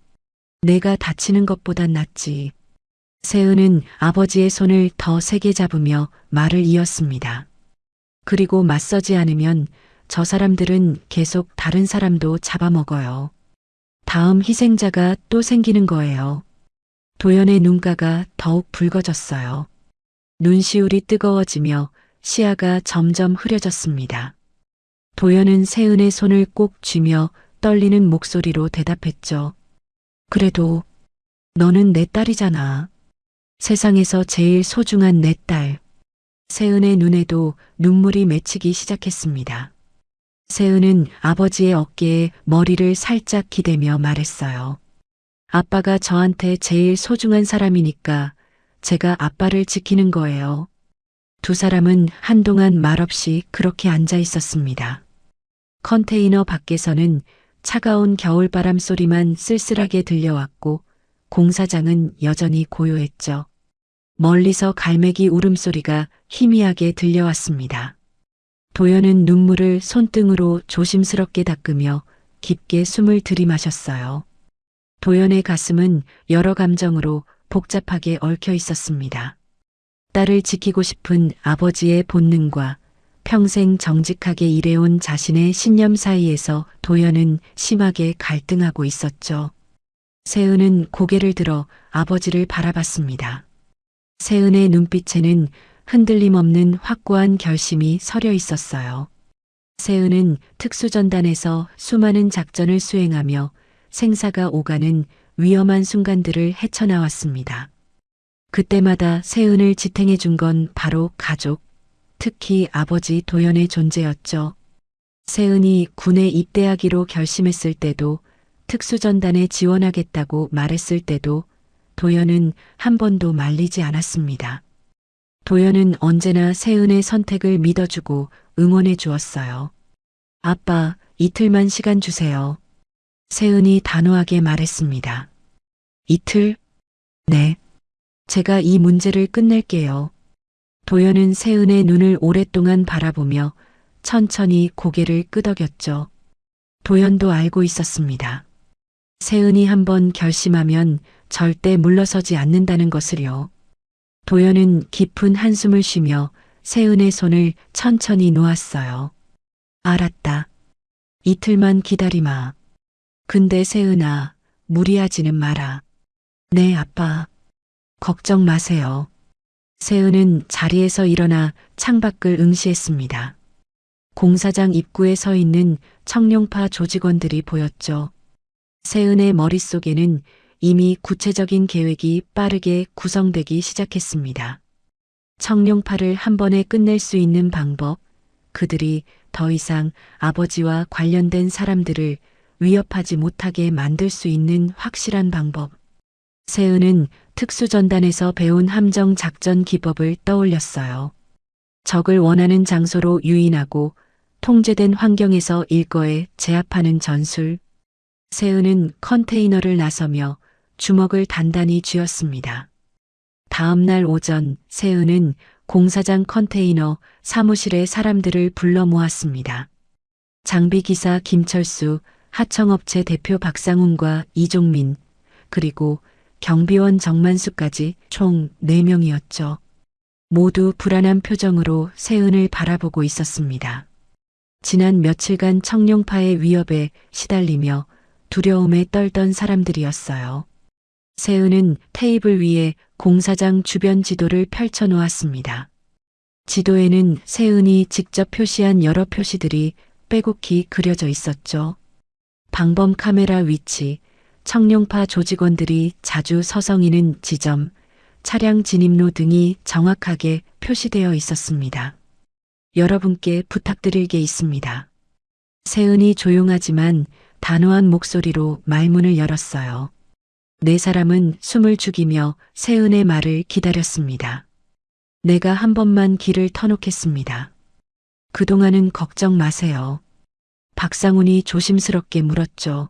내가 다치는 것보단 낫지. 세은은 아버지의 손을 더 세게 잡으며 말을 이었습니다. 그리고 맞서지 않으면 저 사람들은 계속 다른 사람도 잡아먹어요. 다음 희생자가 또 생기는 거예요. 도연의 눈가가 더욱 붉어졌어요. 눈시울이 뜨거워지며 시야가 점점 흐려졌습니다. 도연은 세은의 손을 꼭 쥐며 떨리는 목소리로 대답했죠. 그래도 너는 내 딸이잖아. 세상에서 제일 소중한 내 딸. 세은의 눈에도 눈물이 맺히기 시작했습니다. 세은은 아버지의 어깨에 머리를 살짝 기대며 말했어요. 아빠가 저한테 제일 소중한 사람이니까 제가 아빠를 지키는 거예요. 두 사람은 한동안 말없이 그렇게 앉아 있었습니다. 컨테이너 밖에서는 차가운 겨울바람 소리만 쓸쓸하게 들려왔고 공사장은 여전히 고요했죠. 멀리서 갈매기 울음소리가 희미하게 들려왔습니다. 도연은 눈물을 손등으로 조심스럽게 닦으며 깊게 숨을 들이마셨어요. 도연의 가슴은 여러 감정으로 복잡하게 얽혀 있었습니다. 딸을 지키고 싶은 아버지의 본능과 평생 정직하게 일해온 자신의 신념 사이에서 도연은 심하게 갈등하고 있었죠. 세은은 고개를 들어 아버지를 바라봤습니다. 세은의 눈빛에는 흔들림 없는 확고한 결심이 서려 있었어요. 세은은 특수전단에서 수많은 작전을 수행하며 생사가 오가는 위험한 순간들을 헤쳐나왔습니다. 그때마다 세은을 지탱해 준 건 바로 가족, 특히 아버지 도연의 존재였죠. 세은이 군에 입대하기로 결심했을 때도, 특수전단에 지원하겠다고 말했을 때도 도연은 한 번도 말리지 않았습니다. 도연은 언제나 세은의 선택을 믿어주고 응원해 주었어요. 아빠, 이틀만 시간 주세요. 세은이 단호하게 말했습니다. 이틀? 네. 제가 이 문제를 끝낼게요. 도연은 세은의 눈을 오랫동안 바라보며 천천히 고개를 끄덕였죠. 도연도 알고 있었습니다. 세은이 한번 결심하면 절대 물러서지 않는다는 것을요. 도연은 깊은 한숨을 쉬며 세은의 손을 천천히 놓았어요. 알았다. 이틀만 기다리마. 근데 세은아, 무리하지는 마라. 네, 아빠. 걱정 마세요. 세은은 자리에서 일어나 창밖을 응시했습니다. 공사장 입구에 서 있는 청룡파 조직원들이 보였죠. 세은의 머릿속에는 이미 구체적인 계획이 빠르게 구성되기 시작했습니다. 청룡파를 한 번에 끝낼 수 있는 방법, 그들이 더 이상 아버지와 관련된 사람들을 위협하지 못하게 만들 수 있는 확실한 방법. 세은은 특수전단에서 배운 함정 작전 기법을 떠올렸어요. 적을 원하는 장소로 유인하고 통제된 환경에서 일거에 제압하는 전술. 세은은 컨테이너를 나서며 주먹을 단단히 쥐었습니다. 다음 날 오전 세은은 공사장 컨테이너 사무실에 사람들을 불러 모았습니다. 장비기사 김철수, 하청업체 대표 박상훈과 이종민, 그리고 경비원 정만수까지 총 4명이었죠. 모두 불안한 표정으로 세은을 바라보고 있었습니다. 지난 며칠간 청룡파의 위협에 시달리며 두려움에 떨던 사람들이었어요. 세은은 테이블 위에 공사장 주변 지도를 펼쳐 놓았습니다. 지도에는 세은이 직접 표시한 여러 표시들이 빼곡히 그려져 있었죠. 방범 카메라 위치, 청룡파 조직원들이 자주 서성이는 지점, 차량 진입로 등이 정확하게 표시되어 있었습니다. 여러분께 부탁드릴 게 있습니다. 세은이 조용하지만 단호한 목소리로 말문을 열었어요. 4사람은 숨을 죽이며 세은의 말을 기다렸습니다. 내가 한 번만 길을 터놓겠습니다. 그동안은 걱정 마세요. 박상훈이 조심스럽게 물었죠.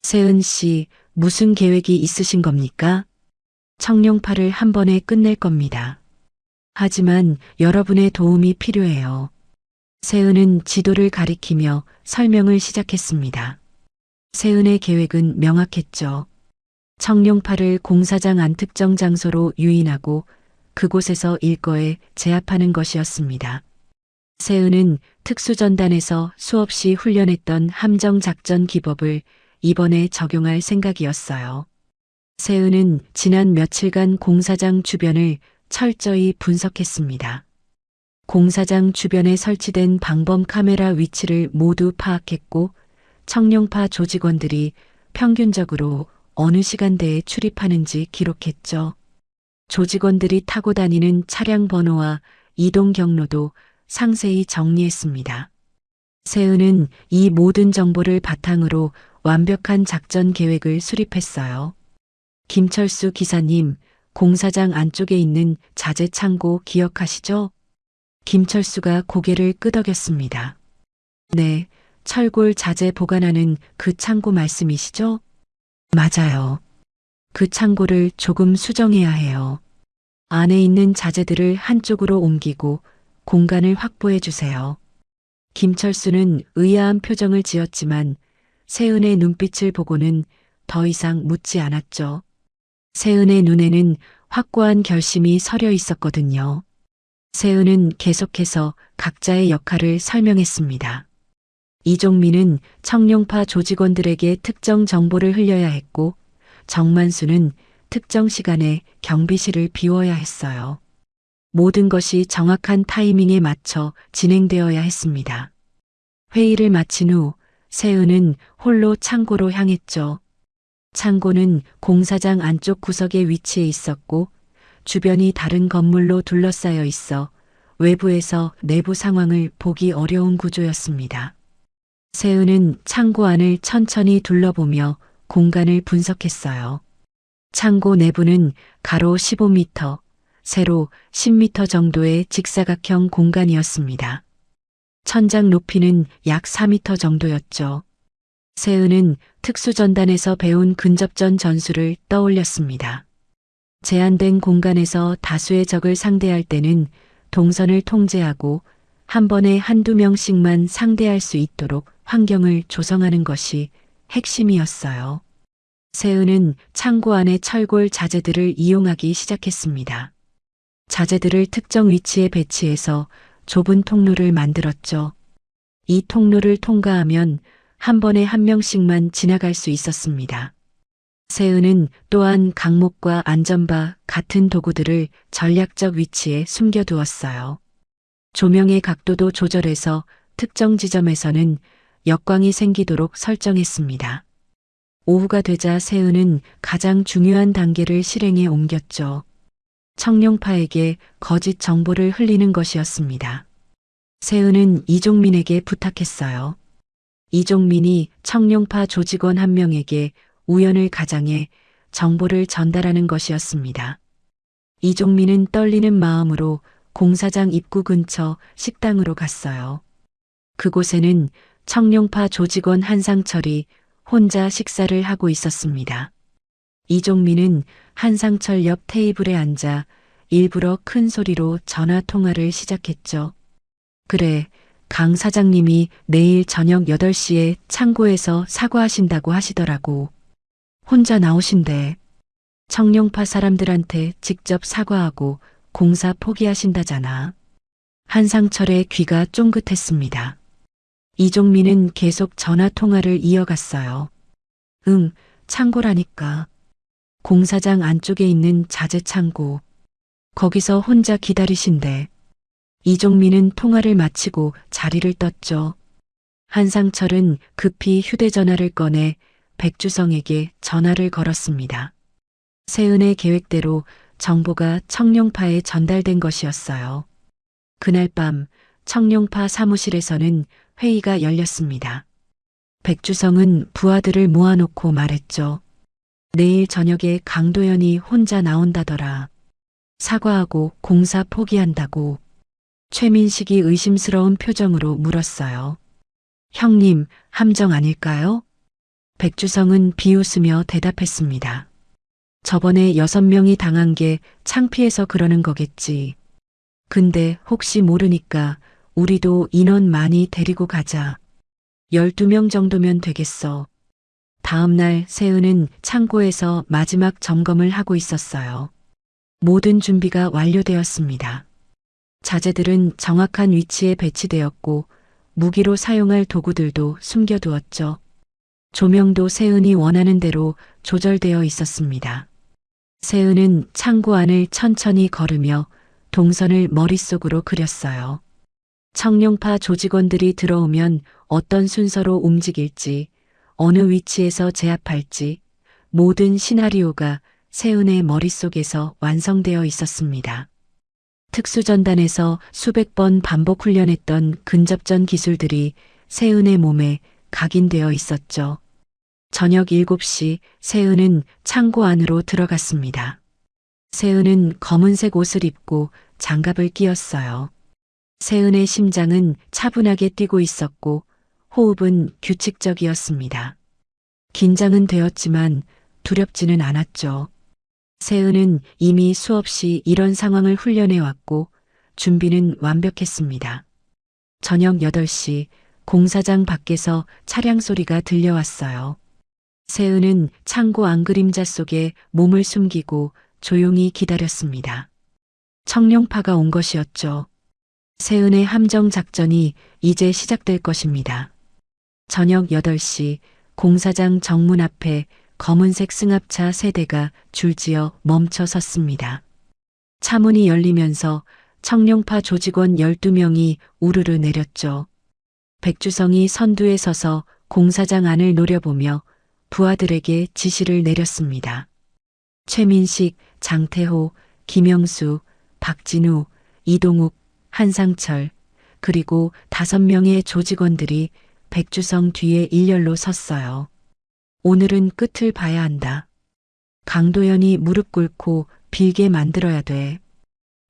세은 씨, 무슨 계획이 있으신 겁니까? 청룡파를 한 번에 끝낼 겁니다. 하지만 여러분의 도움이 필요해요. 세은은 지도를 가리키며 설명을 시작했습니다. 세은의 계획은 명확했죠. 청룡파를 공사장 안 특정 장소로 유인하고 그곳에서 일거에 제압하는 것이었습니다. 세은은 특수전단에서 수없이 훈련했던 함정작전 기법을 이번에 적용할 생각이었어요. 세은은 지난 며칠간 공사장 주변을 철저히 분석했습니다. 공사장 주변에 설치된 방범 카메라 위치를 모두 파악했고 청룡파 조직원들이 평균적으로 어느 시간대에 출입하는지 기록했죠. 조직원들이 타고 다니는 차량 번호와 이동 경로도 상세히 정리했습니다. 세은은 이 모든 정보를 바탕으로 완벽한 작전 계획을 수립했어요. 김철수 기사님, 공사장 안쪽에 있는 자재 창고 기억하시죠? 김철수가 고개를 끄덕였습니다. 네, 철골 자재 보관하는 그 창고 말씀이시죠? 맞아요. 그 창고를 조금 수정해야 해요. 안에 있는 자재들을 한쪽으로 옮기고 공간을 확보해 주세요. 김철수는 의아한 표정을 지었지만 세은의 눈빛을 보고는 더 이상 묻지 않았죠. 세은의 눈에는 확고한 결심이 서려 있었거든요. 세은은 계속해서 각자의 역할을 설명했습니다. 이종민은 청룡파 조직원들에게 특정 정보를 흘려야 했고 정만수는 특정 시간에 경비실을 비워야 했어요. 모든 것이 정확한 타이밍에 맞춰 진행되어야 했습니다. 회의를 마친 후 세은은 홀로 창고로 향했죠. 창고는 공사장 안쪽 구석에 위치해 있었고 주변이 다른 건물로 둘러싸여 있어 외부에서 내부 상황을 보기 어려운 구조였습니다. 세은은 창고 안을 천천히 둘러보며 공간을 분석했어요. 창고 내부는 가로 15m, 세로 10m 정도의 직사각형 공간이었습니다. 천장 높이는 약 4m 정도였죠. 세은은 특수전단에서 배운 근접전 전술을 떠올렸습니다. 제한된 공간에서 다수의 적을 상대할 때는 동선을 통제하고 한 번에 한두 명씩만 상대할 수 있도록 환경을 조성하는 것이 핵심이었어요. 세은은 창고 안의 철골 자재들을 이용하기 시작했습니다. 자재들을 특정 위치에 배치해서 좁은 통로를 만들었죠. 이 통로를 통과하면 한 번에 한 명씩만 지나갈 수 있었습니다. 세은은 또한 강목과 안전바 같은 도구들을 전략적 위치에 숨겨두었어요. 조명의 각도도 조절해서 특정 지점에서는 역광이 생기도록 설정했습니다. 오후가 되자 세은은 가장 중요한 단계를 실행에 옮겼죠. 청룡파에게 거짓 정보를 흘리는 것이었습니다. 세은은 이종민에게 부탁했어요. 이종민이 청룡파 조직원 한 명에게 우연을 가장해 정보를 전달하는 것이었습니다. 이종민은 떨리는 마음으로 공사장 입구 근처 식당으로 갔어요. 그곳에는 청룡파 조직원 한상철이 혼자 식사를 하고 있었습니다. 이종민은 한상철 옆 테이블에 앉아 일부러 큰 소리로 전화 통화를 시작했죠. 그래, 강 사장님이 내일 저녁 8시에 창고에서 사과하신다고 하시더라고. 혼자 나오신대. 청룡파 사람들한테 직접 사과하고 공사 포기하신다잖아. 한상철의 귀가 쫑긋했습니다. 이종민은 계속 전화 통화를 이어갔어요. 응, 창고라니까. 공사장 안쪽에 있는 자재 창고. 거기서 혼자 기다리신대. 이종민은 통화를 마치고 자리를 떴죠. 한상철은 급히 휴대전화를 꺼내 백주성에게 전화를 걸었습니다. 세은의 계획대로 정보가 청룡파에 전달된 것이었어요. 그날 밤 청룡파 사무실에서는 회의가 열렸습니다. 백주성은 부하들을 모아놓고 말했죠. 내일 저녁에 강도연이 혼자 나온다더라. 사과하고 공사 포기한다고. 최민식이 의심스러운 표정으로 물었어요. 형님, 함정 아닐까요? 백주성은 비웃으며 대답했습니다. 저번에 6명이 당한 게 창피해서 그러는 거겠지. 근데 혹시 모르니까 우리도 인원 많이 데리고 가자. 12명 정도면 되겠어. 다음 날 세은은 창고에서 마지막 점검을 하고 있었어요. 모든 준비가 완료되었습니다. 자재들은 정확한 위치에 배치되었고 무기로 사용할 도구들도 숨겨두었죠. 조명도 세은이 원하는 대로 조절되어 있었습니다. 세은은 창고 안을 천천히 걸으며 동선을 머릿속으로 그렸어요. 청룡파 조직원들이 들어오면 어떤 순서로 움직일지, 어느 위치에서 제압할지 모든 시나리오가 세은의 머릿속에서 완성되어 있었습니다. 특수전단에서 수백 번 반복 훈련했던 근접전 기술들이 세은의 몸에 각인되어 있었죠. 저녁 7시 세은은 창고 안으로 들어갔습니다. 세은은 검은색 옷을 입고 장갑을 끼었어요. 세은의 심장은 차분하게 뛰고 있었고 호흡은 규칙적이었습니다. 긴장은 되었지만 두렵지는 않았죠. 세은은 이미 수없이 이런 상황을 훈련해 왔고 준비는 완벽했습니다. 저녁 8시 공사장 밖에서 차량 소리가 들려왔어요. 세은은 창고 안그림자 속에 몸을 숨기고 조용히 기다렸습니다. 청룡파가 온 것이었죠. 세은의 함정 작전이 이제 시작될 것입니다. 저녁 8시 공사장 정문 앞에 검은색 승합차 3대가 줄지어 멈춰 섰습니다. 차문이 열리면서 청룡파 조직원 12명이 우르르 내렸죠. 백주성이 선두에 서서 공사장 안을 노려보며 부하들에게 지시를 내렸습니다. 최민식, 장태호, 김영수, 박진우, 이동욱, 한상철, 그리고 5명의 조직원들이 백주성 뒤에 일렬로 섰어요. 오늘은 끝을 봐야 한다. 강도연이 무릎 꿇고 빌게 만들어야 돼.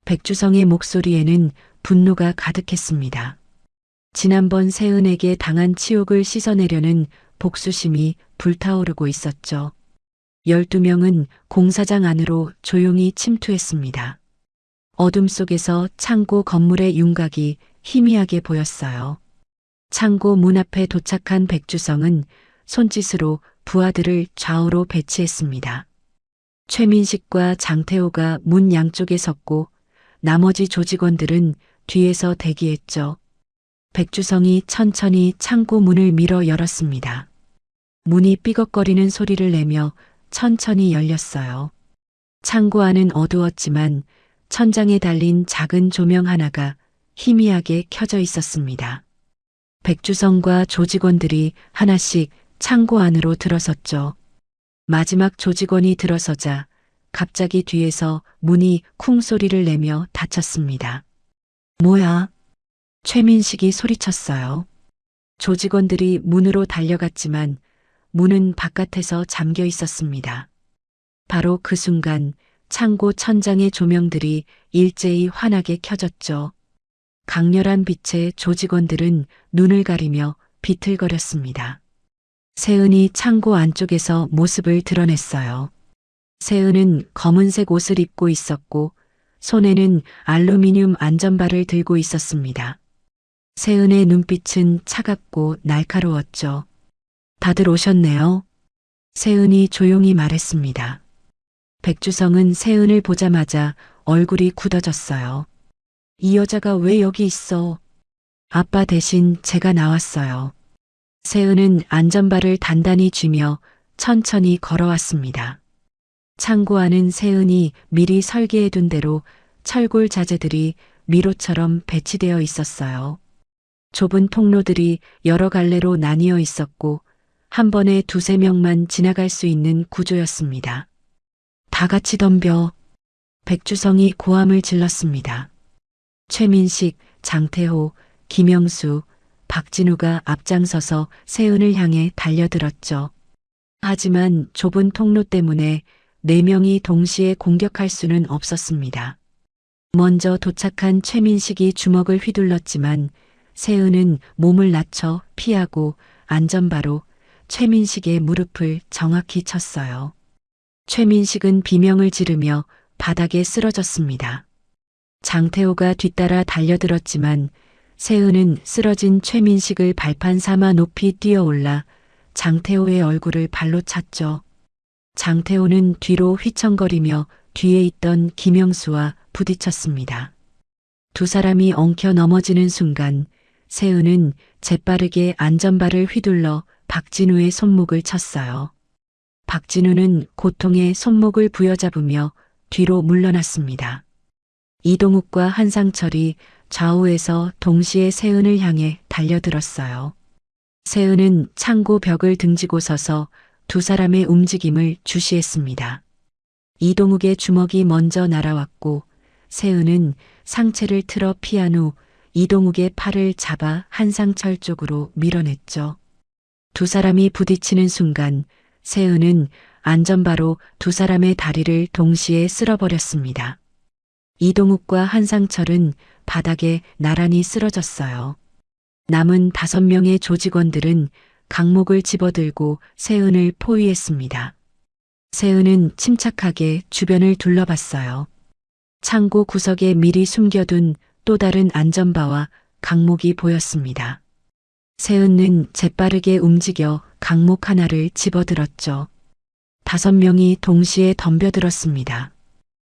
백주성의 목소리에는 분노가 가득했습니다. 지난번 세은에게 당한 치욕을 씻어내려는 복수심이 불타오르고 있었죠. 12명은 공사장 안으로 조용히 침투했습니다. 어둠 속에서 창고 건물의 윤곽이 희미하게 보였어요. 창고 문 앞에 도착한 백주성은 손짓으로 부하들을 좌우로 배치했습니다. 최민식과 장태호가 문 양쪽에 섰고 나머지 조직원들은 뒤에서 대기했죠. 백주성이 천천히 창고 문을 밀어 열었습니다. 문이 삐걱거리는 소리를 내며 천천히 열렸어요. 창고 안은 어두웠지만 천장에 달린 작은 조명 하나가 희미하게 켜져 있었습니다. 백주성과 조직원들이 하나씩 창고 안으로 들어섰죠. 마지막 조직원이 들어서자 갑자기 뒤에서 문이 쿵 소리를 내며 닫혔습니다. 뭐야? 최민식이 소리쳤어요. 조직원들이 문으로 달려갔지만 문은 바깥에서 잠겨 있었습니다. 바로 그 순간 창고 천장의 조명들이 일제히 환하게 켜졌죠. 강렬한 빛에 조직원들은 눈을 가리며 비틀거렸습니다. 세은이 창고 안쪽에서 모습을 드러냈어요. 세은은 검은색 옷을 입고 있었고 손에는 알루미늄 안전바를 들고 있었습니다. 세은의 눈빛은 차갑고 날카로웠죠. 다들 오셨네요. 세은이 조용히 말했습니다. 백주성은 세은을 보자마자 얼굴이 굳어졌어요. 이 여자가 왜 여기 있어? 아빠 대신 제가 나왔어요. 세은은 안전바를 단단히 쥐며 천천히 걸어왔습니다. 창고 안은 세은이 미리 설계해둔 대로 철골 자재들이 미로처럼 배치되어 있었어요. 좁은 통로들이 여러 갈래로 나뉘어 있었고 한 번에 두세 명만 지나갈 수 있는 구조였습니다. 다 같이 덤벼. 백주성이 고함을 질렀습니다. 최민식, 장태호, 김영수, 박진우가 앞장서서 세은을 향해 달려들었죠. 하지만 좁은 통로 때문에 4명이 동시에 공격할 수는 없었습니다. 먼저 도착한 최민식이 주먹을 휘둘렀지만 세은은 몸을 낮춰 피하고 안전바로 최민식의 무릎을 정확히 쳤어요. 최민식은 비명을 지르며 바닥에 쓰러졌습니다. 장태호가 뒤따라 달려들었지만 세은은 쓰러진 최민식을 발판 삼아 높이 뛰어올라 장태호의 얼굴을 발로 찼죠. 장태호는 뒤로 휘청거리며 뒤에 있던 김영수와 부딪혔습니다. 두 사람이 엉켜 넘어지는 순간 세은은 재빠르게 안전바를 휘둘러 박진우의 손목을 쳤어요. 박진우는 고통에 손목을 부여잡으며 뒤로 물러났습니다. 이동욱과 한상철이 좌우에서 동시에 세은을 향해 달려들었어요. 세은은 창고 벽을 등지고 서서 두 사람의 움직임을 주시했습니다. 이동욱의 주먹이 먼저 날아왔고 세은은 상체를 틀어 피한 후 이동욱의 팔을 잡아 한상철 쪽으로 밀어냈죠. 두 사람이 부딪히는 순간 세은은 안전바로 두 사람의 다리를 동시에 쓸어버렸습니다. 이동욱과 한상철은 바닥에 나란히 쓰러졌어요. 남은 5명의 조직원들은 강목을 집어들고 세은을 포위했습니다. 세은은 침착하게 주변을 둘러봤어요. 창고 구석에 미리 숨겨둔 또 다른 안전바와 강목이 보였습니다. 세은은 재빠르게 움직여 강목 하나를 집어들었죠. 5명이 동시에 덤벼들었습니다.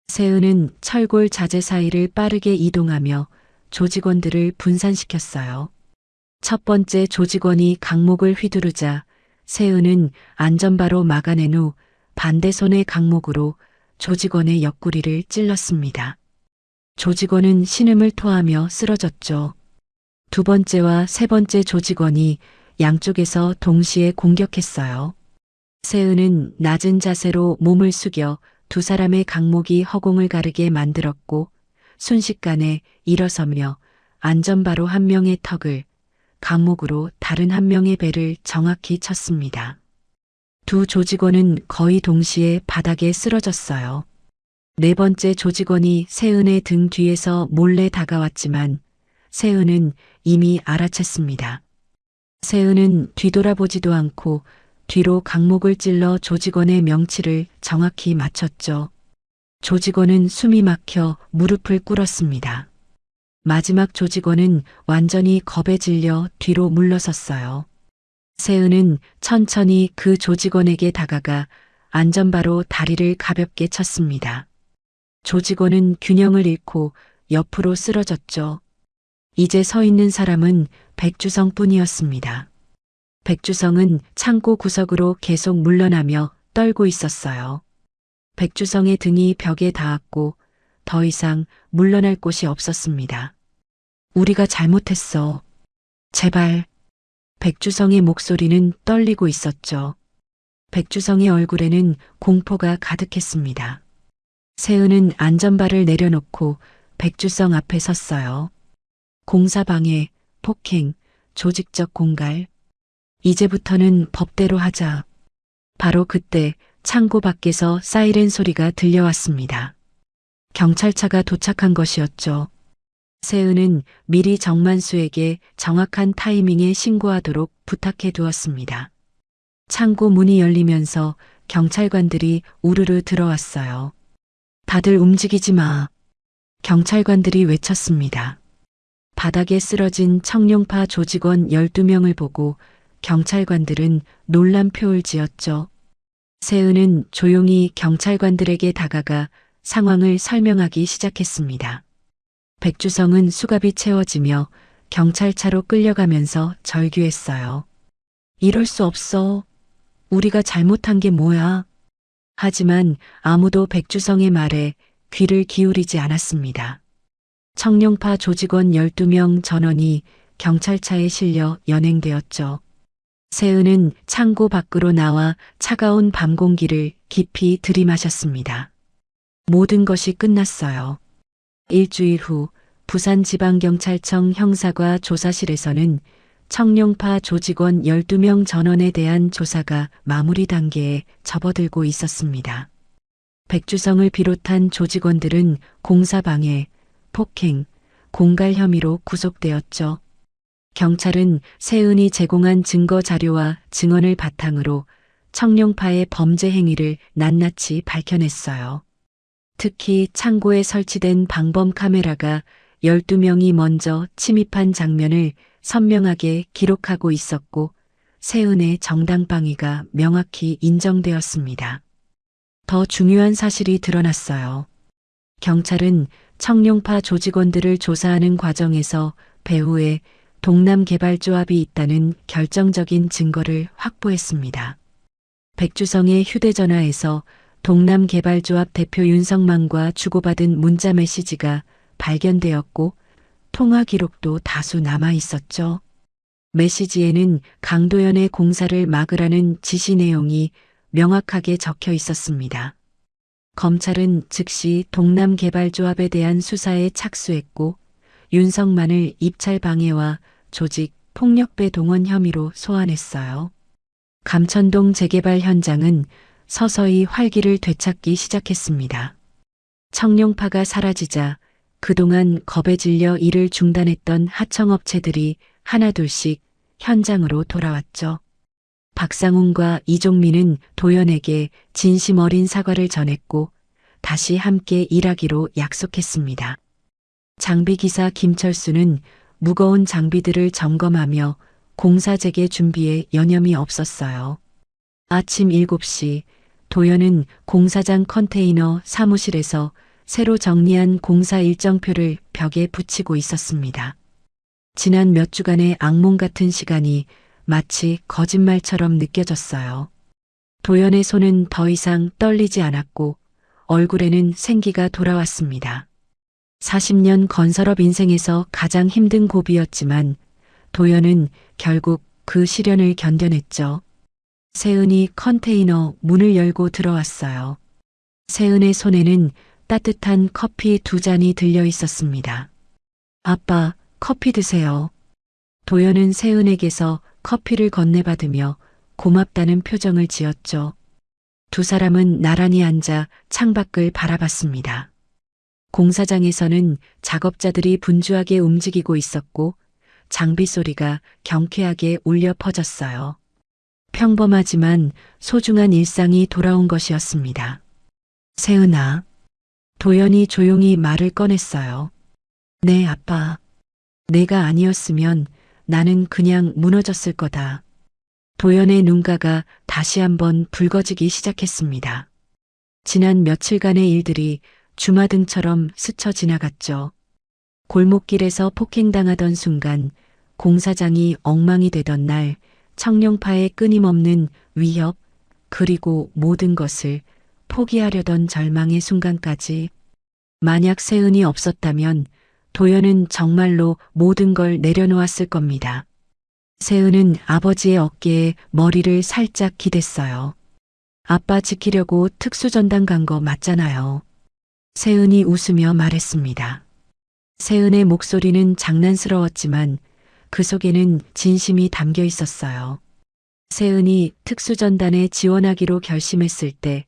세은은 철골 자재 사이를 빠르게 이동하며 조직원들을 분산시켰어요. 첫 번째 조직원이 강목을 휘두르자 세은은 안전바로 막아낸 후 반대 손의 강목으로 조직원의 옆구리를 찔렀습니다. 조직원은 신음을 토하며 쓰러졌죠. 두 번째와 세 번째 조직원이 양쪽에서 동시에 공격했어요. 세은은 낮은 자세로 몸을 숙여 두 사람의 강목이 허공을 가르게 만들었고 순식간에 일어서며 안전바로 한 명의 턱을 강목으로 다른 한 명의 배를 정확히 쳤습니다. 두 조직원은 거의 동시에 바닥에 쓰러졌어요. 네 번째 조직원이 세은의 등 뒤에서 몰래 다가왔지만 세은은 이미 알아챘습니다. 세은은 뒤돌아보지도 않고 뒤로 강목을 찔러 조직원의 명치를 정확히 맞췄죠. 조직원은 숨이 막혀 무릎을 꿇었습니다. 마지막 조직원은 완전히 겁에 질려 뒤로 물러섰어요. 세은은 천천히 그 조직원에게 다가가 안전바로 다리를 가볍게 쳤습니다. 조직원은 균형을 잃고 옆으로 쓰러졌죠. 이제 서 있는 사람은 백주성 뿐이었습니다. 백주성은 창고 구석으로 계속 물러나며 떨고 있었어요. 백주성의 등이 벽에 닿았고 더 이상 물러날 곳이 없었습니다. 우리가 잘못했어. 제발. 백주성의 목소리는 떨리고 있었죠. 백주성의 얼굴에는 공포가 가득했습니다. 세은은 안전바를 내려놓고 백주성 앞에 섰어요. 공사방해, 폭행, 조직적 공갈. 이제부터는 법대로 하자. 바로 그때 창고 밖에서 사이렌 소리가 들려왔습니다. 경찰차가 도착한 것이었죠. 세은은 미리 정만수에게 정확한 타이밍에 신고하도록 부탁해 두었습니다. 창고 문이 열리면서 경찰관들이 우르르 들어왔어요. 다들 움직이지 마. 경찰관들이 외쳤습니다. 바닥에 쓰러진 청룡파 조직원 12명을 보고 경찰관들은 놀란 표를 지었죠. 세은은 조용히 경찰관들에게 다가가 상황을 설명하기 시작했습니다. 백주성은 수갑이 채워지며 경찰차로 끌려가면서 절규했어요. 이럴 수 없어. 우리가 잘못한 게 뭐야? 하지만 아무도 백주성의 말에 귀를 기울이지 않았습니다. 청룡파 조직원 12명 전원이 경찰차에 실려 연행되었죠. 세은은 창고 밖으로 나와 차가운 밤 공기를 깊이 들이마셨습니다. 모든 것이 끝났어요. 일주일 후 부산지방경찰청 형사과 조사실에서는 청룡파 조직원 12명 전원에 대한 조사가 마무리 단계에 접어들고 있었습니다. 백주성을 비롯한 조직원들은 공사방해, 폭행, 공갈 혐의로 구속되었죠. 경찰은 세은이 제공한 증거 자료와 증언을 바탕으로 청룡파의 범죄 행위를 낱낱이 밝혀냈어요. 특히 창고에 설치된 방범 카메라가 12명이 먼저 침입한 장면을 선명하게 기록하고 있었고 세은의 정당방위가 명확히 인정되었습니다. 더 중요한 사실이 드러났어요. 경찰은 청룡파 조직원들을 조사하는 과정에서 배후에 동남개발조합이 있다는 결정적인 증거를 확보했습니다. 백주성의 휴대전화에서 동남개발조합 대표 윤성만과 주고받은 문자 메시지가 발견되었고 통화 기록도 다수 남아 있었죠. 메시지에는 강도연의 공사를 막으라는 지시 내용이 명확하게 적혀 있었습니다. 검찰은 즉시 동남개발조합에 대한 수사에 착수했고 윤성만을 입찰 방해와 조직 폭력배 동원 혐의로 소환했어요. 감천동 재개발 현장은 서서히 활기를 되찾기 시작했습니다. 청룡파가 사라지자 그동안 겁에 질려 일을 중단했던 하청업체들이 하나둘씩 현장으로 돌아왔죠. 박상훈과 이종민은 도연에게 진심 어린 사과를 전했고 다시 함께 일하기로 약속했습니다. 장비기사 김철수는 무거운 장비들을 점검하며 공사 재개 준비에 여념이 없었어요. 아침 7시 도연은 공사장 컨테이너 사무실에서 새로 정리한 공사 일정표를 벽에 붙이고 있었습니다. 지난 몇 주간의 악몽 같은 시간이 마치 거짓말처럼 느껴졌어요. 도연의 손은 더 이상 떨리지 않았고 얼굴에는 생기가 돌아왔습니다. 40년 건설업 인생에서 가장 힘든 고비였지만 도연은 결국 그 시련을 견뎌냈죠. 세은이 컨테이너 문을 열고 들어왔어요. 세은의 손에는 따뜻한 커피 2잔이 들려 있었습니다. 아빠, 커피 드세요. 도연은 세은에게서 커피를 건네받으며 고맙다는 표정을 지었죠. 두 사람은 나란히 앉아 창밖을 바라봤습니다. 공사장에서는 작업자들이 분주하게 움직이고 있었고 장비 소리가 경쾌하게 울려 퍼졌어요. 평범하지만 소중한 일상이 돌아온 것이었습니다. 세은아. 도연이 조용히 말을 꺼냈어요. 네, 아빠. 내가 아니었으면 나는 그냥 무너졌을 거다. 도연의 눈가가 다시 한번 붉어지기 시작했습니다. 지난 며칠간의 일들이 주마등처럼 스쳐 지나갔죠. 골목길에서 폭행당하던 순간 공사장이 엉망이 되던 날 청룡파의 끊임없는 위협 그리고 모든 것을 포기하려던 절망의 순간까지 만약 세은이 없었다면 도연은 정말로 모든 걸 내려놓았을 겁니다. 세은은 아버지의 어깨에 머리를 살짝 기댔어요. 아빠 지키려고 특수전단 간 거 맞잖아요. 세은이 웃으며 말했습니다. 세은의 목소리는 장난스러웠지만 그 속에는 진심이 담겨 있었어요. 세은이 특수전단에 지원하기로 결심했을 때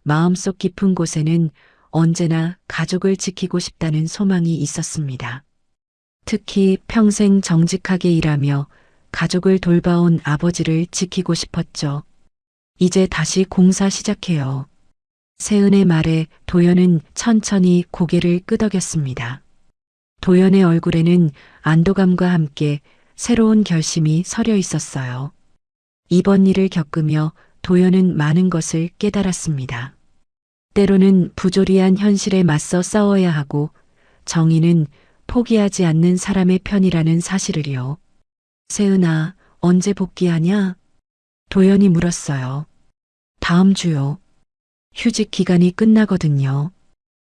마음속 깊은 곳에는 언제나 가족을 지키고 싶다는 소망이 있었습니다. 특히 평생 정직하게 일하며 가족을 돌봐온 아버지를 지키고 싶었죠. 이제 다시 공사 시작해요. 세은의 말에 도연은 천천히 고개를 끄덕였습니다. 도연의 얼굴에는 안도감과 함께 새로운 결심이 서려 있었어요. 이번 일을 겪으며 도연은 많은 것을 깨달았습니다. 때로는 부조리한 현실에 맞서 싸워야 하고 정의는 포기하지 않는 사람의 편이라는 사실을요. 세은아, 언제 복귀하냐? 도연이 물었어요. 다음 주요. 휴직 기간이 끝나거든요.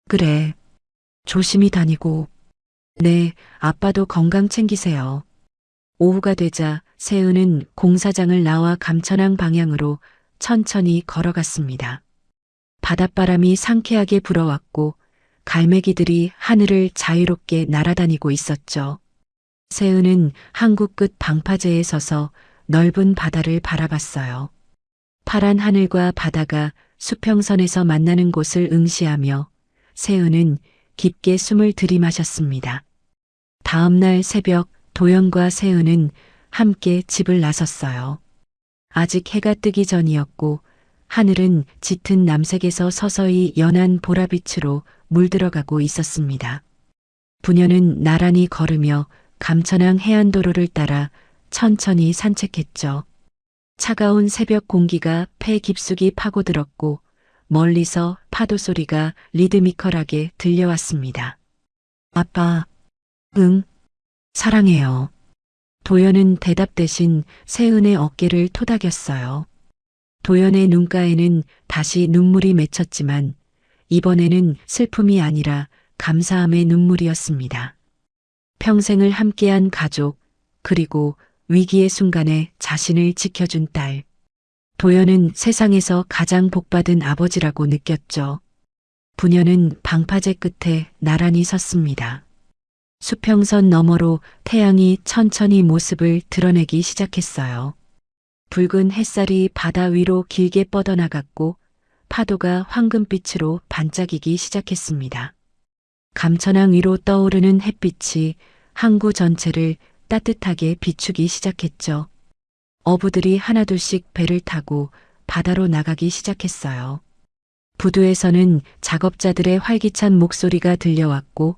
그래. 조심히 다니고. 네, 아빠도 건강 챙기세요. 오후가 되자 세은은 공사장을 나와 감천항 방향으로 천천히 걸어갔습니다. 바닷바람이 상쾌하게 불어왔고 갈매기들이 하늘을 자유롭게 날아다니고 있었죠. 세은은 항구 끝 방파제에 서서 넓은 바다를 바라봤어요. 파란 하늘과 바다가 수평선에서 만나는 곳을 응시하며 세은은 깊게 숨을 들이마셨습니다. 다음 날 새벽 도연과 세은은 함께 집을 나섰어요. 아직 해가 뜨기 전이었고 하늘은 짙은 남색에서 서서히 연한 보라빛으로 물들어가고 있었습니다. 부녀는 나란히 걸으며 감천항 해안도로를 따라 천천히 산책했죠. 차가운 새벽 공기가 폐 깊숙이 파고들었고 멀리서 파도 소리가 리드미컬하게 들려왔습니다. 아빠, 응, 사랑해요. 도연은 대답 대신 세은의 어깨를 토닥였어요. 도연의 눈가에는 다시 눈물이 맺혔지만 이번에는 슬픔이 아니라 감사함의 눈물이었습니다. 평생을 함께한 가족, 그리고 위기의 순간에 자신을 지켜준 딸. 도연은 세상에서 가장 복받은 아버지라고 느꼈죠. 부녀는 방파제 끝에 나란히 섰습니다. 수평선 너머로 태양이 천천히 모습을 드러내기 시작했어요. 붉은 햇살이 바다 위로 길게 뻗어나갔고 파도가 황금빛으로 반짝이기 시작했습니다. 감천항 위로 떠오르는 햇빛이 항구 전체를 따뜻하게 비추기 시작했죠. 어부들이 하나둘씩 배를 타고 바다로 나가기 시작했어요. 부두에서는 작업자들의 활기찬 목소리가 들려왔고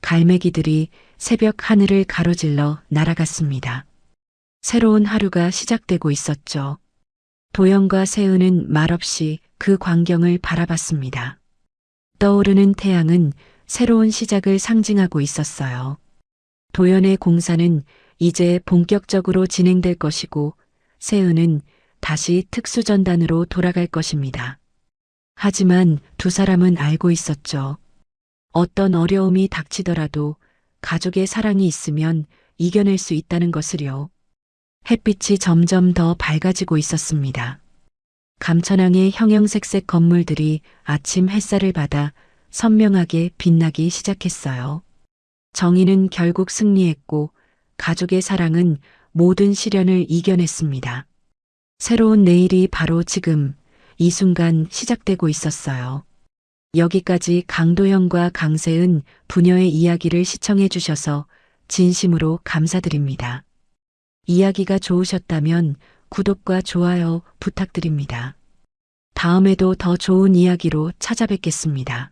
갈매기들이 새벽 하늘을 가로질러 날아갔습니다. 새로운 하루가 시작되고 있었죠. 도연과 세은은 말없이 그 광경을 바라봤습니다. 떠오르는 태양은 새로운 시작을 상징하고 있었어요. 도연의 공사는 이제 본격적으로 진행될 것이고 세은은 다시 특수전단으로 돌아갈 것입니다. 하지만 두 사람은 알고 있었죠. 어떤 어려움이 닥치더라도 가족의 사랑이 있으면 이겨낼 수 있다는 것을요. 햇빛이 점점 더 밝아지고 있었습니다. 감천항의 형형색색 건물들이 아침 햇살을 받아 선명하게 빛나기 시작했어요. 정의는 결국 승리했고 가족의 사랑은 모든 시련을 이겨냈습니다. 새로운 내일이 바로 지금 이 순간 시작되고 있었어요. 여기까지 강도현과 강세은 부녀의 이야기를 시청해 주셔서 진심으로 감사드립니다. 이야기가 좋으셨다면 구독과 좋아요 부탁드립니다. 다음에도 더 좋은 이야기로 찾아뵙겠습니다.